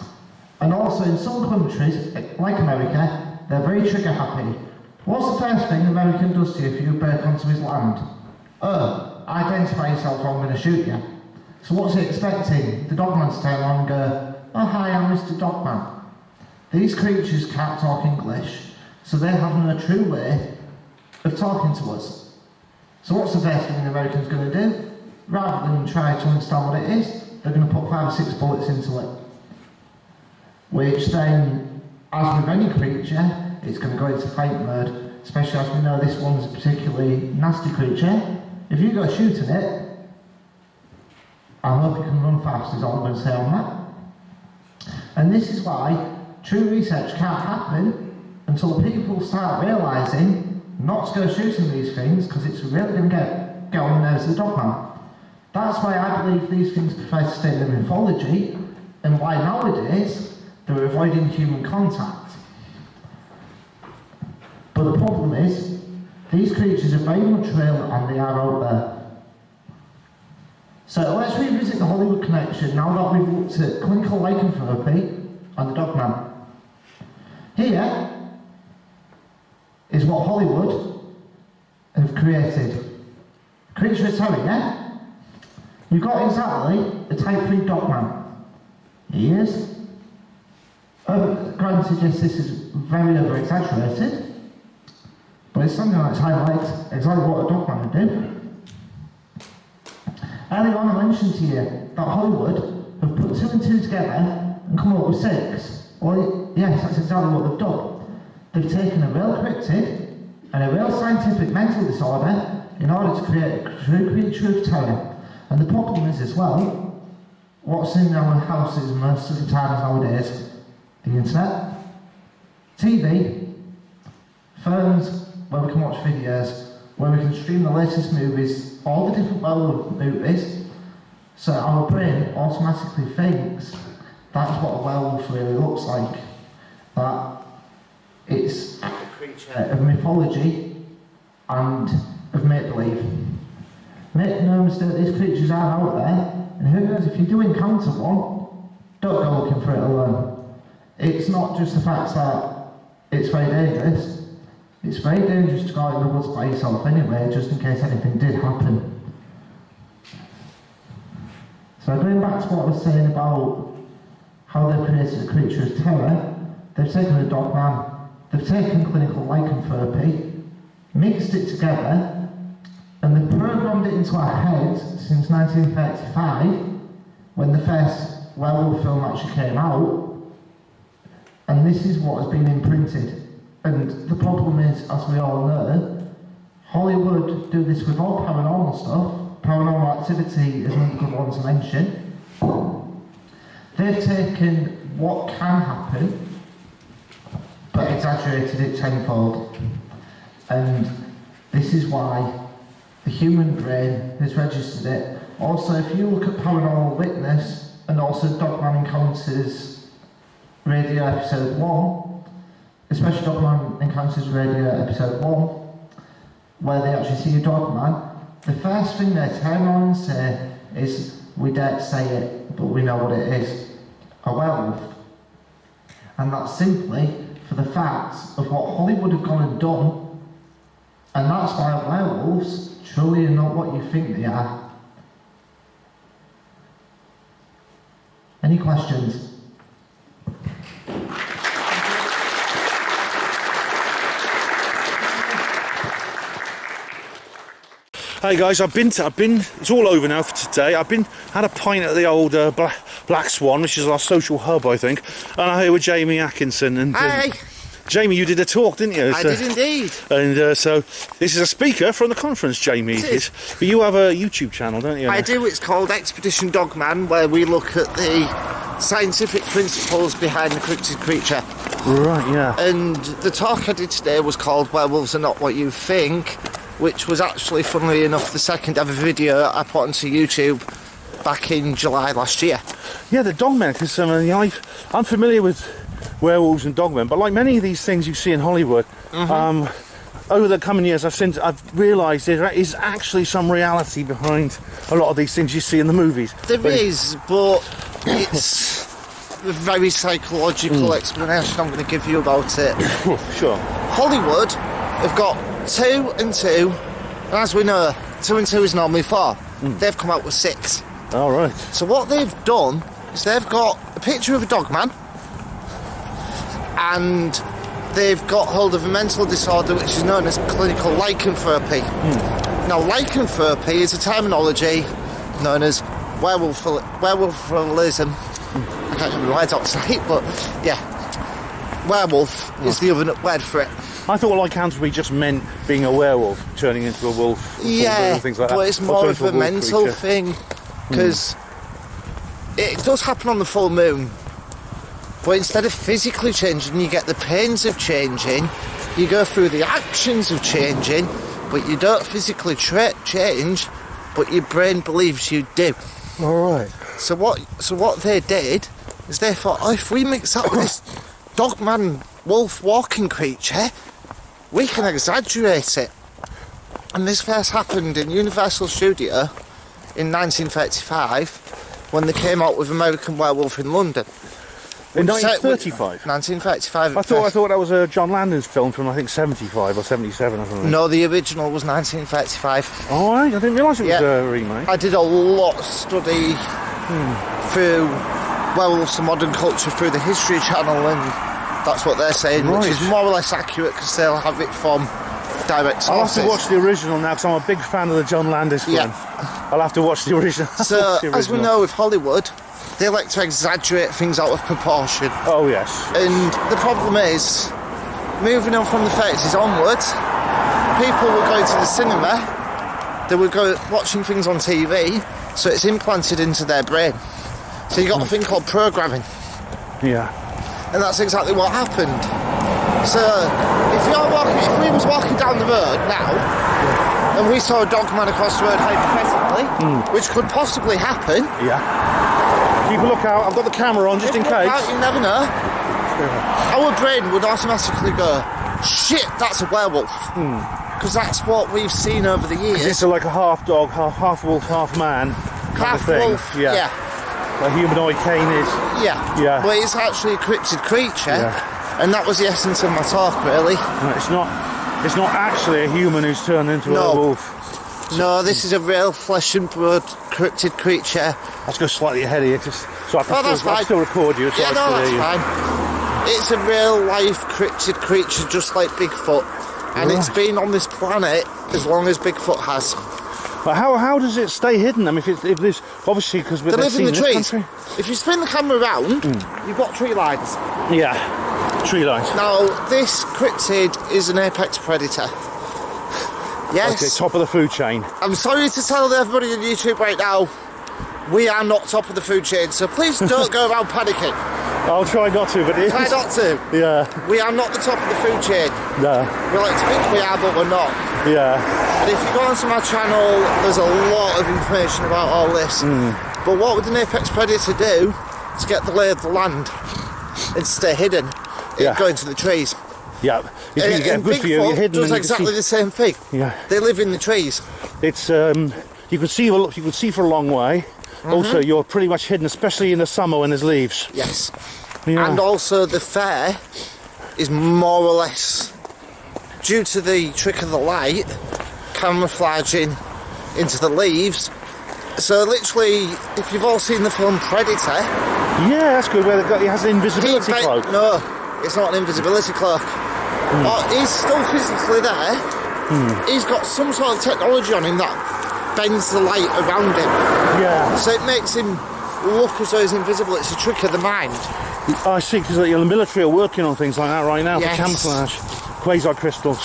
Speaker 1: And also in some countries, like America, they're very trigger happy. What's the first thing an American does to you if you break onto his land? Oh, identify yourself or I'm going to shoot you. So what's he expecting? The dogman to turn around and go, oh hi, I'm Mr. Dogman. These creatures can't talk English, so they have no true way of talking to us. So what's the first thing the American's going to do? Rather than try to understand what it is, they're going to put 5 or 6 bullets into it. Which then, as with any creature, it's going to go into fight mode, especially as we know this one's a particularly nasty creature. If you go shooting it, I hope you can run fast is all I'm going to say on that. And this is why true research can't happen until people start realising not to go shooting these things because it's really going to get on the nerves of the dogman. That's why I believe these things prefer to stay in the mythology and why nowadays they're avoiding human contact. But the problem is, these creatures are very much real and they are out there. So let's revisit the Hollywood connection now that we've looked at clinical lycanthropy and the dogman. Here is what Hollywood have created. Creature of terror, yeah? You've got exactly a type 3 dogman. He is. Granted, yes, this is very over-exaggerated, but it's something that's highlights exactly what a dogman would do. Earlier on I mentioned to you that Hollywood have put 2 and 2 together and come up with 6. Well, yes, that's exactly what they've done. They've taken a real cryptid and a real scientific mental disorder in order to create a true creature of terror. And the problem is as well, what's in our houses most of the times nowadays? The internet, TV, phones where we can watch videos, where we can stream the latest movies, all the different werewolf movies, so our brain automatically thinks that's what a werewolf really looks like. That it's a creature of mythology and of make-believe. Make no mistake, these creatures are out there, and who knows, if you do encounter one, don't go looking for it alone. It's not just the fact that it's very dangerous, it's very dangerous to go out in the woods by yourself anyway, just in case anything did happen. So going back to what I was saying about how they've created a creature of terror, they've taken a dogman, they've taken clinical lycanthropy, mixed it together, and they've programmed it into our heads since 1935, when the first werewolf film actually came out, And this is what has been imprinted. And the problem is, as we all know, Hollywood do this with all paranormal stuff. Paranormal activity is another good one to mention. They've taken what can happen, but exaggerated it tenfold. And this is why the human brain has registered it. Also, if you look at Paranormal Witness and also Dogman Encounters Radio Episode 1, especially Dogman Encounters Radio Episode 1, where they actually see a dogman, the first thing they turn around and say is, we daren't say it, but we know what it is, a werewolf. And that's simply for the fact of what Hollywood have gone and done, and that's why werewolves truly are not what you think they are. Any questions?
Speaker 4: Hey guys, I've been. It's all over now for today. Had a pint at the old Black Swan, which is our social hub, I think. And I'm here with Jamie Atkinson. And
Speaker 5: Hey!
Speaker 4: Jamie, you did a talk, didn't you?
Speaker 5: I did indeed.
Speaker 4: And so this is a speaker from the conference, Jamie.
Speaker 5: It is.
Speaker 4: But you have a YouTube channel, don't you?
Speaker 5: I do. It's called Expedition Dogman, where we look at the scientific principles behind the cryptid creature.
Speaker 4: Right, yeah.
Speaker 5: And the talk I did today was called Werewolves Are Not What You Think, which was actually, funnily enough, the second ever video I put onto YouTube back in July last year.
Speaker 4: Yeah, the dogmen, because I'm familiar with werewolves and dogmen, but like many of these things you see in Hollywood, over the coming years I've realised there is actually some reality behind a lot of these things you see in the movies.
Speaker 5: There is, but it's a very psychological explanation I'm going to give you about it.
Speaker 4: Sure.
Speaker 5: Hollywood have got 2 and 2, and as we know, 2 and 2 is normally 4. They've come out with 6.
Speaker 4: All right.
Speaker 5: So what they've done is they've got a picture of a dogman, and they've got hold of a mental disorder which is known as clinical lycanthropy. Now, lycanthropy is a terminology known as werewolfism. I can't remember the words outside, but yeah, werewolf is the other word for it.
Speaker 4: I thought lycanthropy just meant being a werewolf, turning into a wolf,
Speaker 5: Yeah,
Speaker 4: and things like that.
Speaker 5: but it's
Speaker 4: Or
Speaker 5: more
Speaker 4: turning
Speaker 5: of
Speaker 4: into
Speaker 5: a mental
Speaker 4: wolf creature.
Speaker 5: thing, because it does happen on the full moon, but instead of physically changing, you get the pains of changing, you go through the actions of changing, but you don't physically change, but your brain believes you do.
Speaker 4: All right.
Speaker 5: So what they did is they thought, oh, if we mix up with this dogman wolf walking creature, we can exaggerate it. And this first happened in Universal Studio in 1935 when they came out with American Werewolf in London.
Speaker 4: In 1935?
Speaker 5: 1935.
Speaker 4: I thought that was a John Landon's film from, I think, 75 or 77 or something.
Speaker 5: No, the original was 1935.
Speaker 4: All right, I didn't realise it was a remake.
Speaker 5: I did a lot of study through werewolves and modern culture through the History Channel, and that's what they're saying, which is more or less accurate because they'll have it from direct sources.
Speaker 4: I'll have to watch the original now because I'm a big fan of the John Landis one.
Speaker 5: Yeah.
Speaker 4: I'll have to watch the original.
Speaker 5: So, as we know with Hollywood, they like to exaggerate things out of proportion.
Speaker 4: Oh, yes.
Speaker 5: And the problem is, moving on from the 30s onwards, people were going to the cinema, they were watching things on TV, so it's implanted into their brain. So you got a thing called programming.
Speaker 4: Yeah.
Speaker 5: And that's exactly what happened. So, if we was walking down the road now, and we saw a dogman across the road hypothetically, which could possibly happen.
Speaker 4: Yeah. Keep a look out, I've got the camera on just in case.
Speaker 5: You never know. Our brain would automatically go, shit, that's a werewolf. Because that's what we've seen over the years.
Speaker 4: It's like a half dog, half wolf, half man kind of thing.
Speaker 5: Wolf,
Speaker 4: yeah. A humanoid cane is.
Speaker 5: Yeah.
Speaker 4: Yeah.
Speaker 5: But it's actually a cryptid creature, and that was the essence of my talk, really.
Speaker 4: No, it's not actually a human who's turned into a wolf.
Speaker 5: No, this is a real flesh and blood cryptid creature.
Speaker 4: Let's go slightly ahead of you, so I can still record you.
Speaker 5: Yeah, no, that's fine. It's a real life cryptid creature, just like Bigfoot, and it's been on this planet as long as Bigfoot has.
Speaker 4: But how does it stay hidden? I mean, if there's obviously because
Speaker 5: they live in the trees. If you spin the camera around, you've got tree lines.
Speaker 4: Yeah. Tree lines.
Speaker 5: Now, this cryptid is an apex predator. Yes.
Speaker 4: Okay, top of the food chain.
Speaker 5: I'm sorry to tell everybody on YouTube right now, we are not top of the food chain, so please don't go around panicking.
Speaker 4: I'll try not to, but it is.
Speaker 5: Try not to.
Speaker 4: Yeah.
Speaker 5: We are not the top of the food chain.
Speaker 4: No.
Speaker 5: We like to think we are, but we're not.
Speaker 4: Yeah.
Speaker 5: And if you go onto my channel, there's a lot of information about all this. But what would an apex predator do to get the lay of the land and stay hidden?
Speaker 4: Yeah.
Speaker 5: Go into the trees.
Speaker 4: Yeah. If you get good for you, you're hidden.
Speaker 5: Does
Speaker 4: and
Speaker 5: exactly
Speaker 4: you
Speaker 5: the same thing.
Speaker 4: Yeah.
Speaker 5: They live in the trees.
Speaker 4: It's you can see for a long way. Also, you're pretty much hidden, especially in the summer when there's leaves.
Speaker 5: Yes.
Speaker 4: Yeah.
Speaker 5: And also the fur is more or less, due to the trick of the light, camouflaging into the leaves. So literally, if you've all seen the film Predator...
Speaker 4: Yeah, that's good, where he has an invisibility cloak.
Speaker 5: No, it's not an invisibility cloak. He's still physically there. He's got some sort of technology on him that bends the light around him.
Speaker 4: Yeah.
Speaker 5: So it makes him look as though he's invisible. It's a trick of the mind.
Speaker 4: I see, because the military are working on things like that right now,
Speaker 5: Yes.
Speaker 4: for camouflage. Quasar crystals.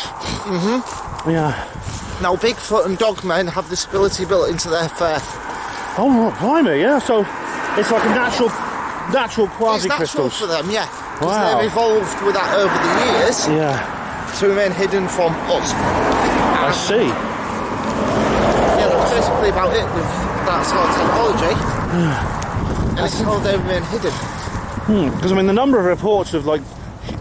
Speaker 4: Yeah.
Speaker 5: Now, Bigfoot and dogmen have this ability built into their fur.
Speaker 4: Oh, blimey, yeah. So it's like a natural
Speaker 5: It's
Speaker 4: quasi
Speaker 5: natural
Speaker 4: crystals.
Speaker 5: for them, yeah. Because
Speaker 4: Wow.
Speaker 5: they've evolved with that over the years
Speaker 4: Yeah.
Speaker 5: to remain hidden from us.
Speaker 4: I see.
Speaker 5: Yeah, that's basically about it with that sort of technology. And it's how they remain hidden.
Speaker 4: Because I mean, the number of reports of like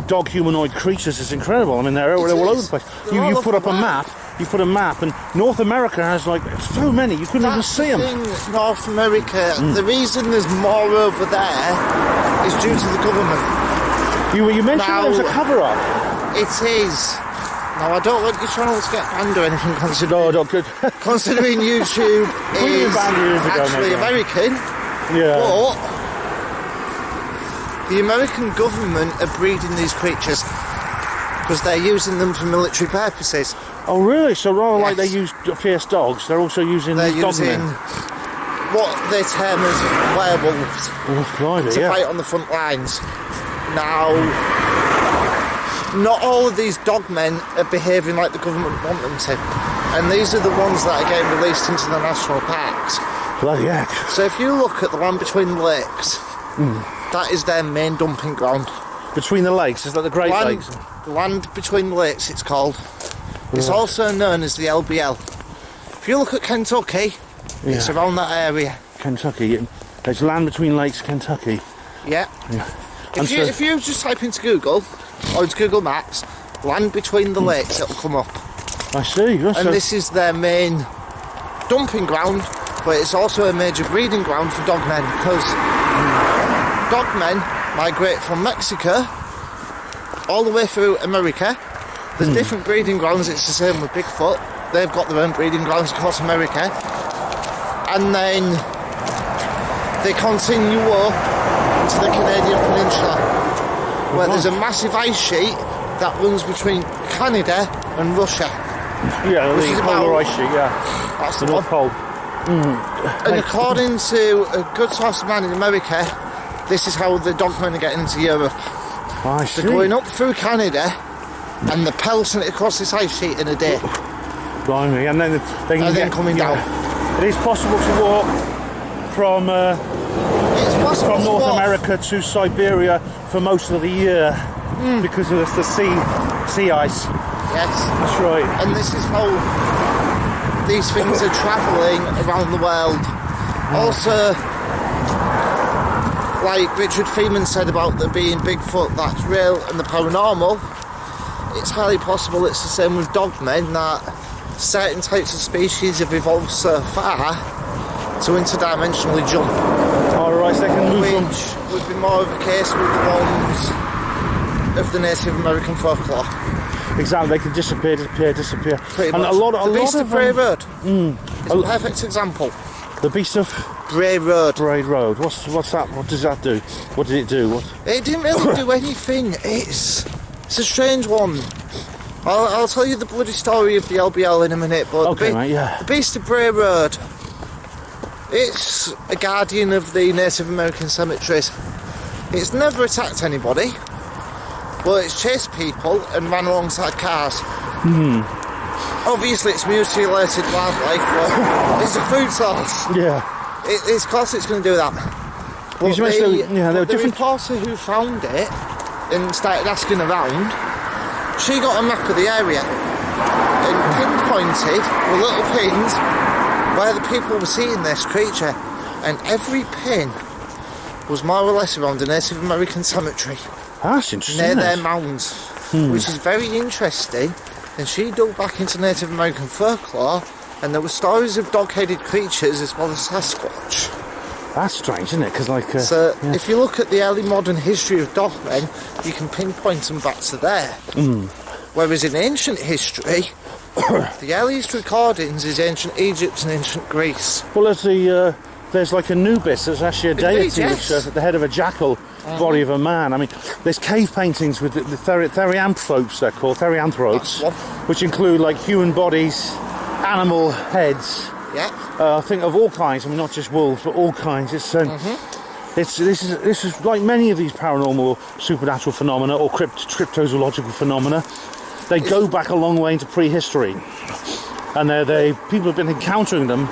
Speaker 4: dog humanoid creatures is incredible. I mean, they're all over the place.
Speaker 5: They're all
Speaker 4: You
Speaker 5: over
Speaker 4: put up
Speaker 5: the
Speaker 4: a
Speaker 5: map.
Speaker 4: map. You put a map, and North America has like so many. You couldn't even
Speaker 5: That's
Speaker 4: see
Speaker 5: the
Speaker 4: them.
Speaker 5: thing, North America, the reason there's more over there is due to the government.
Speaker 4: You mentioned
Speaker 5: Now-
Speaker 4: there was a cover-up.
Speaker 5: It is. Now, I don't want your channel to get banned or anything
Speaker 4: No, not good.
Speaker 5: considering YouTube
Speaker 4: We were
Speaker 5: is
Speaker 4: banned years ago,
Speaker 5: actually
Speaker 4: mate.
Speaker 5: American.
Speaker 4: Yeah.
Speaker 5: But the American government are breeding these creatures because they're using them for military purposes.
Speaker 4: Oh, really? So rather like they
Speaker 5: Yes.
Speaker 4: use fierce dogs, they're also using
Speaker 5: They're
Speaker 4: these
Speaker 5: using
Speaker 4: dogmen.
Speaker 5: what they term as werewolves
Speaker 4: Oh, blimey,
Speaker 5: to
Speaker 4: yeah.
Speaker 5: fight on the front lines. Now, not all of these dogmen are behaving like the government want them to. And these are the ones that are getting released into the national parks.
Speaker 4: Bloody heck.
Speaker 5: So if you look at the land between the lakes, that is their main dumping ground.
Speaker 4: Between the lakes, is that the Great
Speaker 5: Land,
Speaker 4: Lakes?
Speaker 5: land between the lakes, it's called. It's also known as the LBL. If you look at Kentucky, it's
Speaker 4: Yeah.
Speaker 5: around that area.
Speaker 4: Kentucky. There's land between lakes, Kentucky.
Speaker 5: Yeah.
Speaker 4: Yeah. And
Speaker 5: If you just type into Google, or into Google Maps, land between the lakes, it'll come up.
Speaker 4: I see. Yeah, so-
Speaker 5: And this is their main dumping ground, but it's also a major breeding ground for dogmen, because dogmen migrate from Mexico all the way through America. There's different breeding grounds. It's the same with Bigfoot. They've got their own breeding grounds across America. And then they continue up to the Canadian Peninsula, where there's a massive ice sheet that runs between Canada and Russia.
Speaker 4: yeah,
Speaker 5: which is
Speaker 4: the
Speaker 5: about-
Speaker 4: polar ice sheet, yeah.
Speaker 5: That's
Speaker 4: The
Speaker 5: the
Speaker 4: North
Speaker 5: one.
Speaker 4: Pole.
Speaker 5: And according to a good source of mine in America, this is how the dogmen are getting into Europe.
Speaker 4: I see.
Speaker 5: They're going up through Canada and they're pelting it across this ice sheet in a day.
Speaker 4: Blimey. And then they can
Speaker 5: And then
Speaker 4: get,
Speaker 5: coming
Speaker 4: yeah.
Speaker 5: down.
Speaker 4: It is possible to walk from
Speaker 5: It's possible
Speaker 4: from
Speaker 5: to
Speaker 4: North
Speaker 5: walk.
Speaker 4: America to Siberia for most of the year because of the sea ice.
Speaker 5: Yes.
Speaker 4: That's right.
Speaker 5: And this is how these things are travelling around the world. Also, like Richard Freeman said about there being Bigfoot that's real and the paranormal, it's highly possible it's the same with dogmen, that certain types of species have evolved so far to interdimensionally jump,
Speaker 4: Alright, so they can move from...
Speaker 5: which would be more of a case with the ones of the Native American folklore.
Speaker 4: Exactly, they can disappear.
Speaker 5: Pretty
Speaker 4: And
Speaker 5: much.
Speaker 4: a lot
Speaker 5: the Beast
Speaker 4: of
Speaker 5: of Bray Road is a
Speaker 4: a-
Speaker 5: perfect example.
Speaker 4: the Beast of
Speaker 5: Bray Road.
Speaker 4: Braid Road. What's that? What does that do? What did it do? What?
Speaker 5: It didn't really do anything. It's a strange one. I'll tell you the bloody story of the LBL in a minute, but
Speaker 4: Okay, mate, yeah.
Speaker 5: the Beast of Bray Road, it's a guardian of the Native American cemeteries. It's never attacked anybody, but it's chased people and ran alongside cars. Obviously, it's mutilated wildlife, but it's a food source.
Speaker 4: Yeah.
Speaker 5: It's class it's going to do that. But
Speaker 4: You mentioned there were
Speaker 5: the
Speaker 4: different.
Speaker 5: reporter who found it and started asking around, she got a map of the area and pinpointed with little pins where the people were seeing this creature, and every pin was more or less around a Native American cemetery
Speaker 4: That's interesting.
Speaker 5: near
Speaker 4: isn't
Speaker 5: their
Speaker 4: it?
Speaker 5: mounds, which is very interesting. And she dug back into Native American folklore, and there were stories of dog-headed creatures as well as Sasquatch.
Speaker 4: That's strange, isn't it? Because
Speaker 5: So if you look at the early modern history of dogmen, you can pinpoint them back to there. Whereas in ancient history, the earliest recordings is ancient Egypt and ancient Greece.
Speaker 4: well, there's like Anubis. There's actually a deity
Speaker 5: yes.
Speaker 4: which at the head of a jackal, body of a man. I mean, there's cave paintings with the therianthropes. They're called therianthropes,
Speaker 5: That's one.
Speaker 4: which include like human bodies, animal heads.
Speaker 5: Yeah.
Speaker 4: I think of all kinds. I mean, not just wolves, but all kinds. This is like many of these paranormal, supernatural phenomena or cryptozoological phenomena. They go back a long way into prehistory, and people have been encountering them.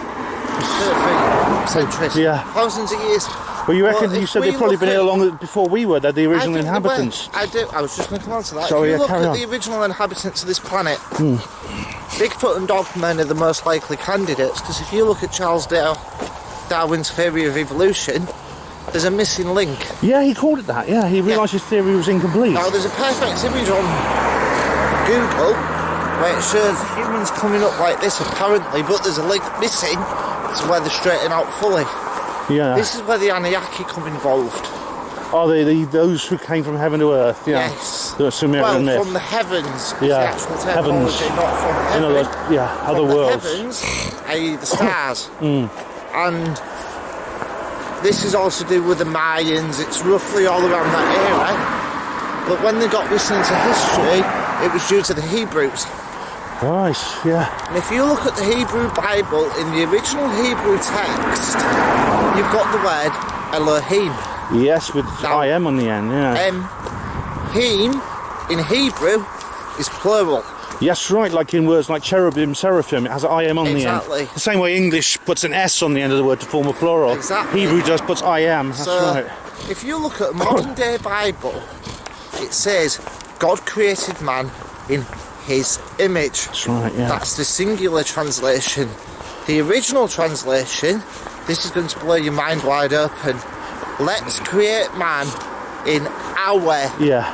Speaker 5: Centuries.
Speaker 4: Yeah.
Speaker 5: Thousands of years.
Speaker 4: Well, you reckon?
Speaker 5: Well,
Speaker 4: You
Speaker 5: if
Speaker 4: said
Speaker 5: we
Speaker 4: they've probably
Speaker 5: look
Speaker 4: been here
Speaker 5: at-
Speaker 4: long before we were. They're the
Speaker 5: I
Speaker 4: original
Speaker 5: think they were.
Speaker 4: inhabitants.
Speaker 5: I do. I was just going to come on to that.
Speaker 4: Sorry,
Speaker 5: if you look
Speaker 4: carry
Speaker 5: at
Speaker 4: on.
Speaker 5: the original inhabitants of this planet, Bigfoot and Dogmen are the most likely candidates, because if you look at Charles Darwin's theory of evolution, there's a missing link.
Speaker 4: Yeah, he called it that. Yeah, he realised his theory was incomplete.
Speaker 5: Now, there's a perfect image on Google where it shows humans coming up like this apparently, but there's a link missing to where they're straightened out fully.
Speaker 4: Yeah.
Speaker 5: This is where the Anunnaki come involved.
Speaker 4: Are they those who came from heaven to earth? Yeah.
Speaker 5: Yes.
Speaker 4: The Sumerian myth.
Speaker 5: From the heavens, is
Speaker 4: Yeah,
Speaker 5: the actual
Speaker 4: heavens.
Speaker 5: terminology, not from
Speaker 4: In
Speaker 5: heaven.
Speaker 4: other words, yeah,
Speaker 5: From
Speaker 4: other
Speaker 5: the
Speaker 4: worlds.
Speaker 5: heavens, i.e. the stars. And this is also to do with the Mayans. It's roughly all around that era. But when they got this into history, it was due to the Hebrews.
Speaker 4: Right, yeah.
Speaker 5: And if you look at the Hebrew Bible, in the original Hebrew text, you've got the word Elohim.
Speaker 4: Yes, with
Speaker 5: Now-
Speaker 4: I am on the end, yeah.
Speaker 5: Him, in Hebrew, is plural.
Speaker 4: Yes, right, like in words like cherubim, seraphim, it has an I am on
Speaker 5: Exactly.
Speaker 4: the end. The same way English puts an S on the end of the word to form a plural.
Speaker 5: Exactly.
Speaker 4: Hebrew just puts I am, that's
Speaker 5: So,
Speaker 4: right.
Speaker 5: if you look at a modern day Bible, it says God created man in his image.
Speaker 4: That's right, yeah.
Speaker 5: That's the singular translation. The original translation, this is going to blow your mind wide open. Let's create man in our
Speaker 4: Yeah,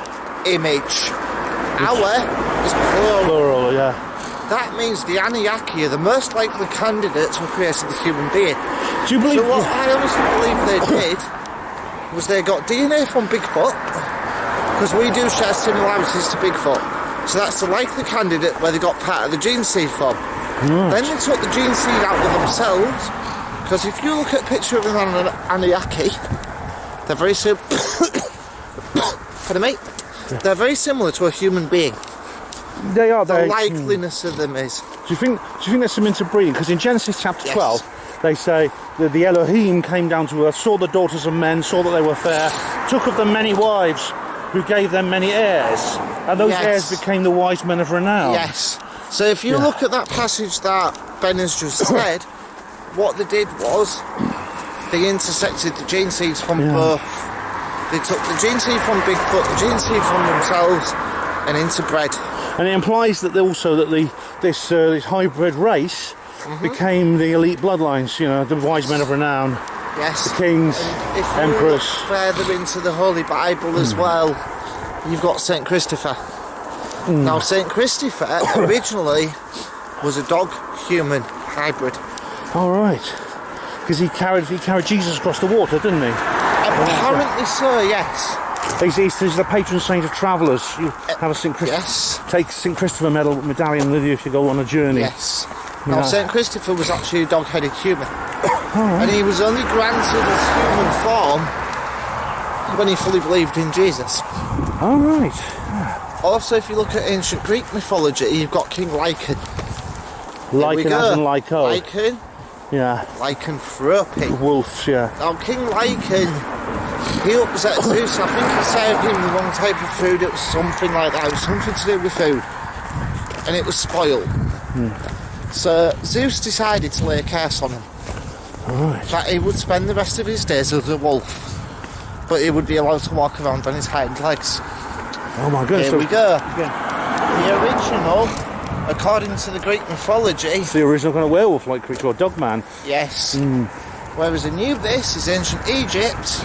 Speaker 5: image. Our is plural.
Speaker 4: plural, yeah.
Speaker 5: That means the Anunnaki are the most likely candidates for creating the human being.
Speaker 4: Do you believe...
Speaker 5: So what I honestly believe they did was they got DNA from Bigfoot, because we do share similarities to Bigfoot. So that's the likely candidate where they got part of the gene seed from. Then they took the gene seed out of themselves, because if you look at a picture of an Anunnaki, they're very similar. Pardon me? They're very similar to a human being.
Speaker 4: They are,
Speaker 5: The
Speaker 4: they...
Speaker 5: likeliness of them is.
Speaker 4: Do you think there's some interbreeding? Because in Genesis chapter
Speaker 5: Yes.
Speaker 4: 12, they say that the Elohim came down to earth, saw the daughters of men, saw that they were fair, took of them many wives, who gave them many heirs, and those
Speaker 5: Yes.
Speaker 4: heirs became the wise men of renown.
Speaker 5: Yes. So if you
Speaker 4: Yeah.
Speaker 5: look at that passage that Ben has just said, what they did was they intersected the gene seeds from both. They took the gene seed from Bigfoot, the gene seed from themselves, and interbred.
Speaker 4: And it implies that this hybrid race became the elite bloodlines, you know, the wise men of renown,
Speaker 5: Yes.
Speaker 4: the kings,
Speaker 5: And if you
Speaker 4: emperors.
Speaker 5: look further into the Holy Bible as well, you've got St. Christopher. Now, St. Christopher originally was a dog-human hybrid.
Speaker 4: All right, because he carried Jesus across the water, didn't he?
Speaker 5: Apparently so, yes.
Speaker 4: He's the patron saint of travellers. You have a
Speaker 5: Yes.
Speaker 4: take St. Christopher medallion with you if you go on a journey.
Speaker 5: Yes. Now,
Speaker 4: Yeah.
Speaker 5: St. Christopher was actually a dog-headed human. And he was only granted a human form when he fully believed in Jesus.
Speaker 4: All right.
Speaker 5: Also, if you look at ancient Greek mythology, you've got King Lycan.
Speaker 4: Lycan as in Lyco.
Speaker 5: Lycan,
Speaker 4: Yeah.
Speaker 5: lycanthropy.
Speaker 4: Wolves, yeah.
Speaker 5: Now, King Lycan He upset Zeus. I think he served him the wrong type of food. It was something like that. It was something to do with food. And it was spoiled. So Zeus decided to lay a curse on him.
Speaker 4: Right.
Speaker 5: That he would spend the rest of his days as a wolf. But he would be allowed to walk around on his hind legs.
Speaker 4: Oh my goodness.
Speaker 5: Here we go.
Speaker 4: Yeah.
Speaker 5: The original, according to the Greek mythology...
Speaker 4: It's the original kind of werewolf-like creature, or dogman.
Speaker 5: Yes. Whereas in this is ancient Egypt.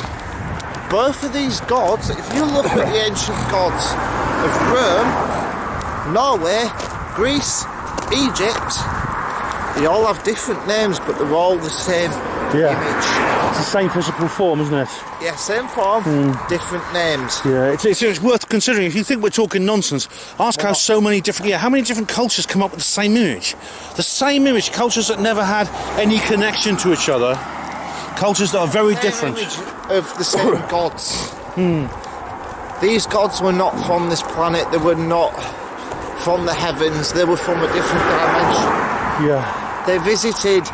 Speaker 5: Both of these gods, if you look at the ancient gods of Rome, Norway, Greece, Egypt, they all have different names, but they're all the same image.
Speaker 4: It's the same physical form, isn't it?
Speaker 5: Yeah, same form, different names.
Speaker 4: Yeah, it's worth considering. If you think we're talking nonsense, ask how so many different... Yeah, how many different cultures come up with the same image? The same image. Cultures that never had any connection to each other. Cultures that are very different.
Speaker 5: Image of the same gods. These gods were not from this planet. They were not from the heavens. They were from a different dimension.
Speaker 4: Yeah.
Speaker 5: They visited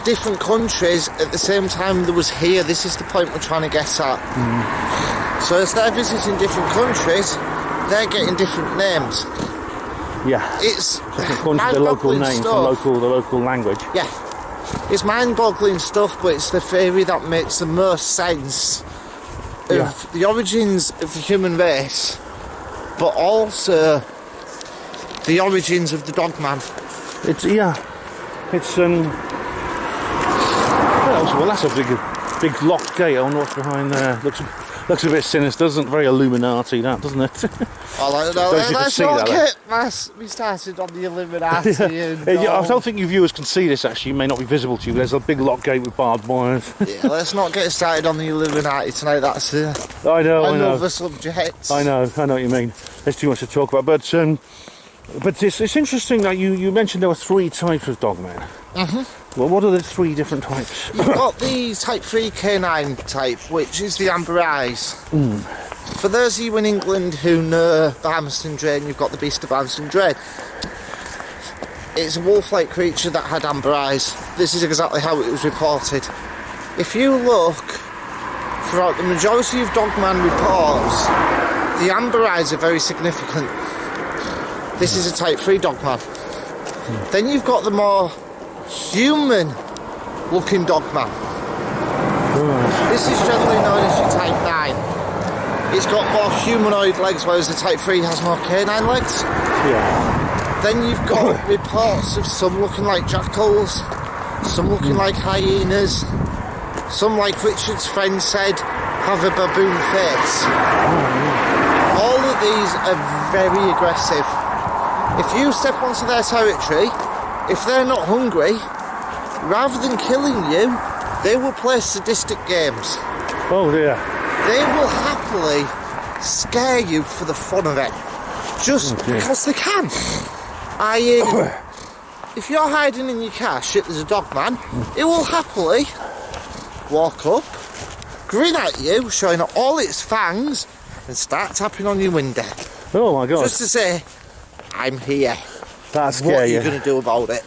Speaker 5: different countries at the same time there was here. This is the point we're trying to get at. So as they're visiting different countries, they're getting different names.
Speaker 4: Yeah.
Speaker 5: It's
Speaker 4: according to the local names, the local language.
Speaker 5: Yeah. It's mind-boggling stuff, but it's the theory that makes the most sense of the origins of the human race, but also the origins of the dogman.
Speaker 4: It's well, that's a big locked gate. I wonder what's behind there. Looks a bit sinister, doesn't it? Very Illuminati, that, doesn't it?
Speaker 5: Well, let's not get me started on the Illuminati.
Speaker 4: I don't think you viewers can see this, actually. It may not be visible to you, but there's a big locked gate with barbed wires.
Speaker 5: Yeah, let's not get started on the Illuminati tonight. That's
Speaker 4: I know.
Speaker 5: another subject.
Speaker 4: I know what you mean. There's too much to talk about. But it's interesting that you mentioned there were 3 types of dogmen. Well, what are the 3 different types?
Speaker 5: You've got the type 3 canine type, which is the amber eyes. For those of you in England who know the Hammerston Drain, you've got the Beast of Hammerston Drain. It's a wolf-like creature that had amber eyes. This is exactly how it was reported. If you look throughout the majority of dogman reports, the amber eyes are very significant. This is a type 3 dogman. Then you've got the more human looking dogman. This is generally known as your type 9. It's got more humanoid legs, whereas the type 3 has more canine legs.
Speaker 4: Yeah.
Speaker 5: Then you've got reports of some looking like jackals, some looking like hyenas, some, like Richard's friend said, have a baboon face. All of these are very aggressive. If you step onto their territory, if they're not hungry, rather than killing you, they will play sadistic games.
Speaker 4: Oh dear.
Speaker 5: They will happily scare you for the fun of it, just because they can. If you're hiding in your car, shit, there's a dogman, it will happily walk up, grin at you, showing all its fangs, and start tapping on your window.
Speaker 4: Oh my God.
Speaker 5: Just to say, I'm here.
Speaker 4: That's
Speaker 5: What are you going to do about it?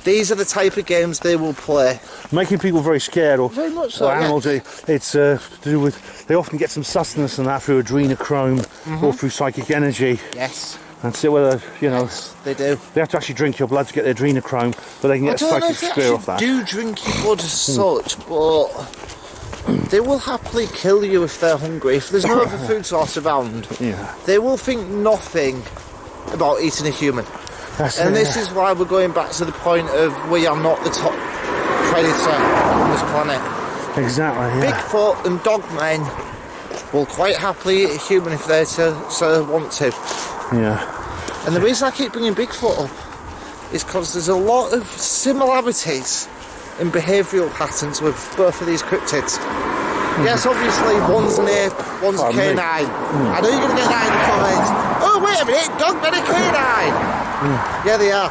Speaker 5: These are the type of games they will play.
Speaker 4: Making people very scared, or
Speaker 5: very much so.
Speaker 4: Or animals.
Speaker 5: Yeah.
Speaker 4: It's to do with. They often get some sustenance and that through adrenochrome or through psychic energy.
Speaker 5: Yes.
Speaker 4: And see whether
Speaker 5: Yes, they do.
Speaker 4: They have to actually drink your blood to get their adrenochrome, but they can get psychic spirit off that.
Speaker 5: Do drink your blood as such, but they will happily kill you if they're hungry. If there's no other food source around, they will think nothing about eating a human. This is why we're going back to the point of we are not the top predator on this planet.
Speaker 4: Exactly, yeah.
Speaker 5: Bigfoot and dogmen will quite happily eat a human if they so want to.
Speaker 4: Yeah.
Speaker 5: And the reason I keep bringing Bigfoot up is because there's a lot of similarities in behavioural patterns with both of these cryptids. Yes, obviously one's an ape, one's a canine. I know you're going to get that in the comments. Oh, wait a minute, dogmen are canine! Yeah, they are.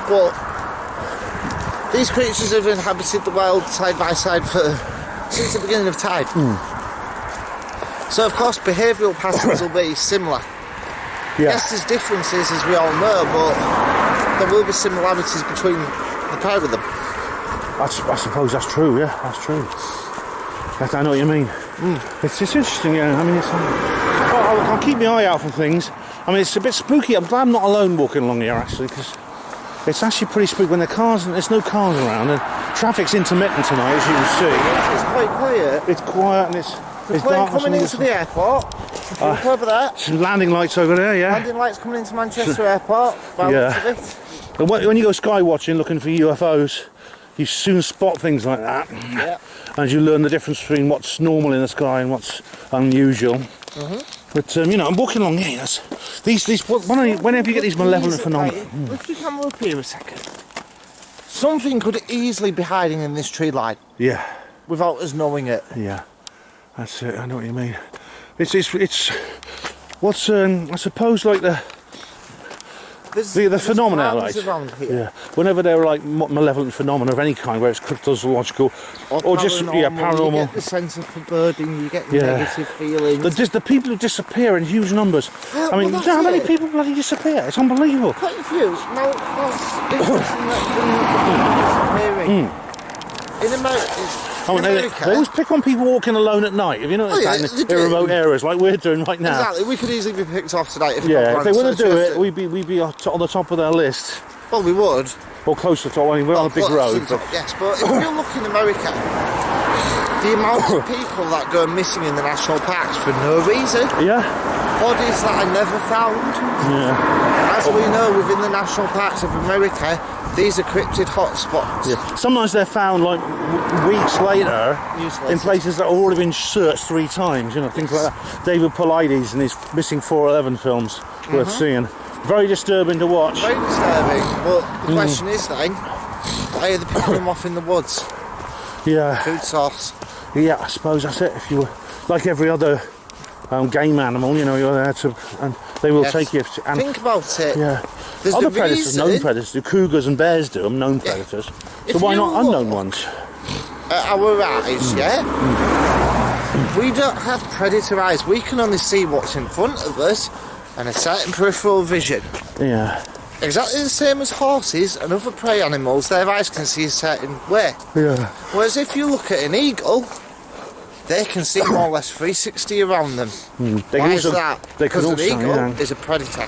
Speaker 5: But these creatures have inhabited the world side by side since the beginning of time. So, of course, behavioural patterns will be similar.
Speaker 4: Yeah.
Speaker 5: Yes, there's differences, as we all know, but there will be similarities between the pair of them.
Speaker 4: I suppose that's true, yeah, that's true. I know what you mean. It's interesting, yeah. I mean, I'll keep my eye out for things. I mean, it's a bit spooky. I'm glad I'm not alone walking along here, actually, because it's actually pretty spooky when there's no cars around, and traffic's intermittent tonight, as you can see.
Speaker 5: It's quite quiet.
Speaker 4: It's quiet and it's
Speaker 5: Plane
Speaker 4: dark.
Speaker 5: coming into the airport. Look over there.
Speaker 4: Some landing lights over there, yeah.
Speaker 5: Landing lights coming into Manchester Airport. By the looks of it.
Speaker 4: And when you go sky watching, looking for UFOs, you soon spot things like that.
Speaker 5: Yeah.
Speaker 4: And you learn the difference between what's normal in the sky and what's unusual. But you know, I'm walking along here. Whenever you get these malevolent phenomena.
Speaker 5: Lift your camera up here a second. Something could easily be hiding in this tree line.
Speaker 4: Yeah.
Speaker 5: Without us knowing it.
Speaker 4: Yeah. That's it. I know what you mean. It's what's I suppose like the phenomena, like, yeah, whenever there are like malevolent phenomena of any kind, where it's cryptozoological or just paranormal,
Speaker 5: you get the sense of foreboding, you get negative feelings.
Speaker 4: The people who disappear in huge numbers. I mean, you know how many people bloody disappear? It's unbelievable.
Speaker 5: Quite a few. Now that's interesting that disappearing. In America,
Speaker 4: they always pick on people walking alone at night. Have you noticed that in remote areas like we're doing right now?
Speaker 5: Exactly, we could easily be picked off tonight if
Speaker 4: if they want to do it, we'd be on the top of their list.
Speaker 5: Well, we would.
Speaker 4: Or close to the top. I mean, we're on a big road.
Speaker 5: Yes, but if you look in America, the amount of people that go missing in the national parks for no reason.
Speaker 4: Yeah.
Speaker 5: Bodies that are never found.
Speaker 4: Yeah.
Speaker 5: As we know, within the national parks of America, these are cryptid hotspots.
Speaker 4: Yeah. Sometimes they're found like weeks later in places that have already been searched 3 times. You know, things like that. David Paulides and his missing 411 films worth seeing. Very disturbing to watch.
Speaker 5: Very disturbing. But the question is then, why are they picking them off in the woods?
Speaker 4: Yeah.
Speaker 5: Food source.
Speaker 4: Yeah, I suppose that's it. If you were like every other game animal, you know, you're there to, and they will take you. And
Speaker 5: think about it.
Speaker 4: Yeah.
Speaker 5: There's
Speaker 4: other predators, known predators, the cougars and bears do them, known predators. So why not unknown ones?
Speaker 5: At our eyes, we don't have predator eyes. We can only see what's in front of us and a certain peripheral vision.
Speaker 4: Yeah.
Speaker 5: Exactly the same as horses and other prey animals, their eyes can see a certain way.
Speaker 4: Yeah.
Speaker 5: Whereas if you look at an eagle, they can see more or less 360 around them. Why is that? Because an eagle is a predator.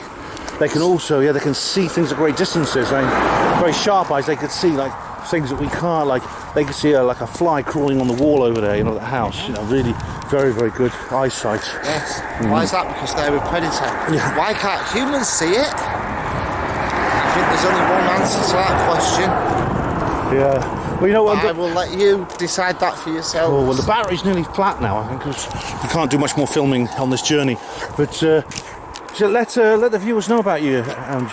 Speaker 4: They can also, they can see things at great distances. Very sharp eyes, they could see like things that we can't, like they could see like a fly crawling on the wall over there, you know, the house. You know, really very, very good eyesight.
Speaker 5: Yes. Why is that? Because they're a predator.
Speaker 4: Yeah.
Speaker 5: Why can't humans see it? I think there's only one answer to that question.
Speaker 4: Yeah. Well, you know what?
Speaker 5: I will let you decide that for yourself.
Speaker 4: Oh, well, the battery's nearly flat now, I think, because we can't do much more filming on this journey. But so let the viewers know about you,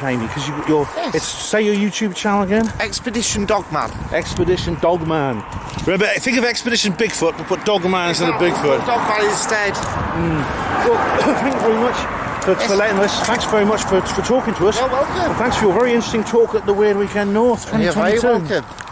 Speaker 4: Jamie, because you're. Yes. Say your YouTube channel again.
Speaker 5: Expedition Dogman.
Speaker 4: Expedition Dogman. Remember, think of Expedition Bigfoot, but put Dogman instead of Bigfoot.
Speaker 5: Dogman instead.
Speaker 4: Well, thank you very much for letting us. Thanks very much for talking to us.
Speaker 5: You're welcome.
Speaker 4: And thanks for your very interesting talk at the Weird Weekend North 2022.
Speaker 5: You're very welcome.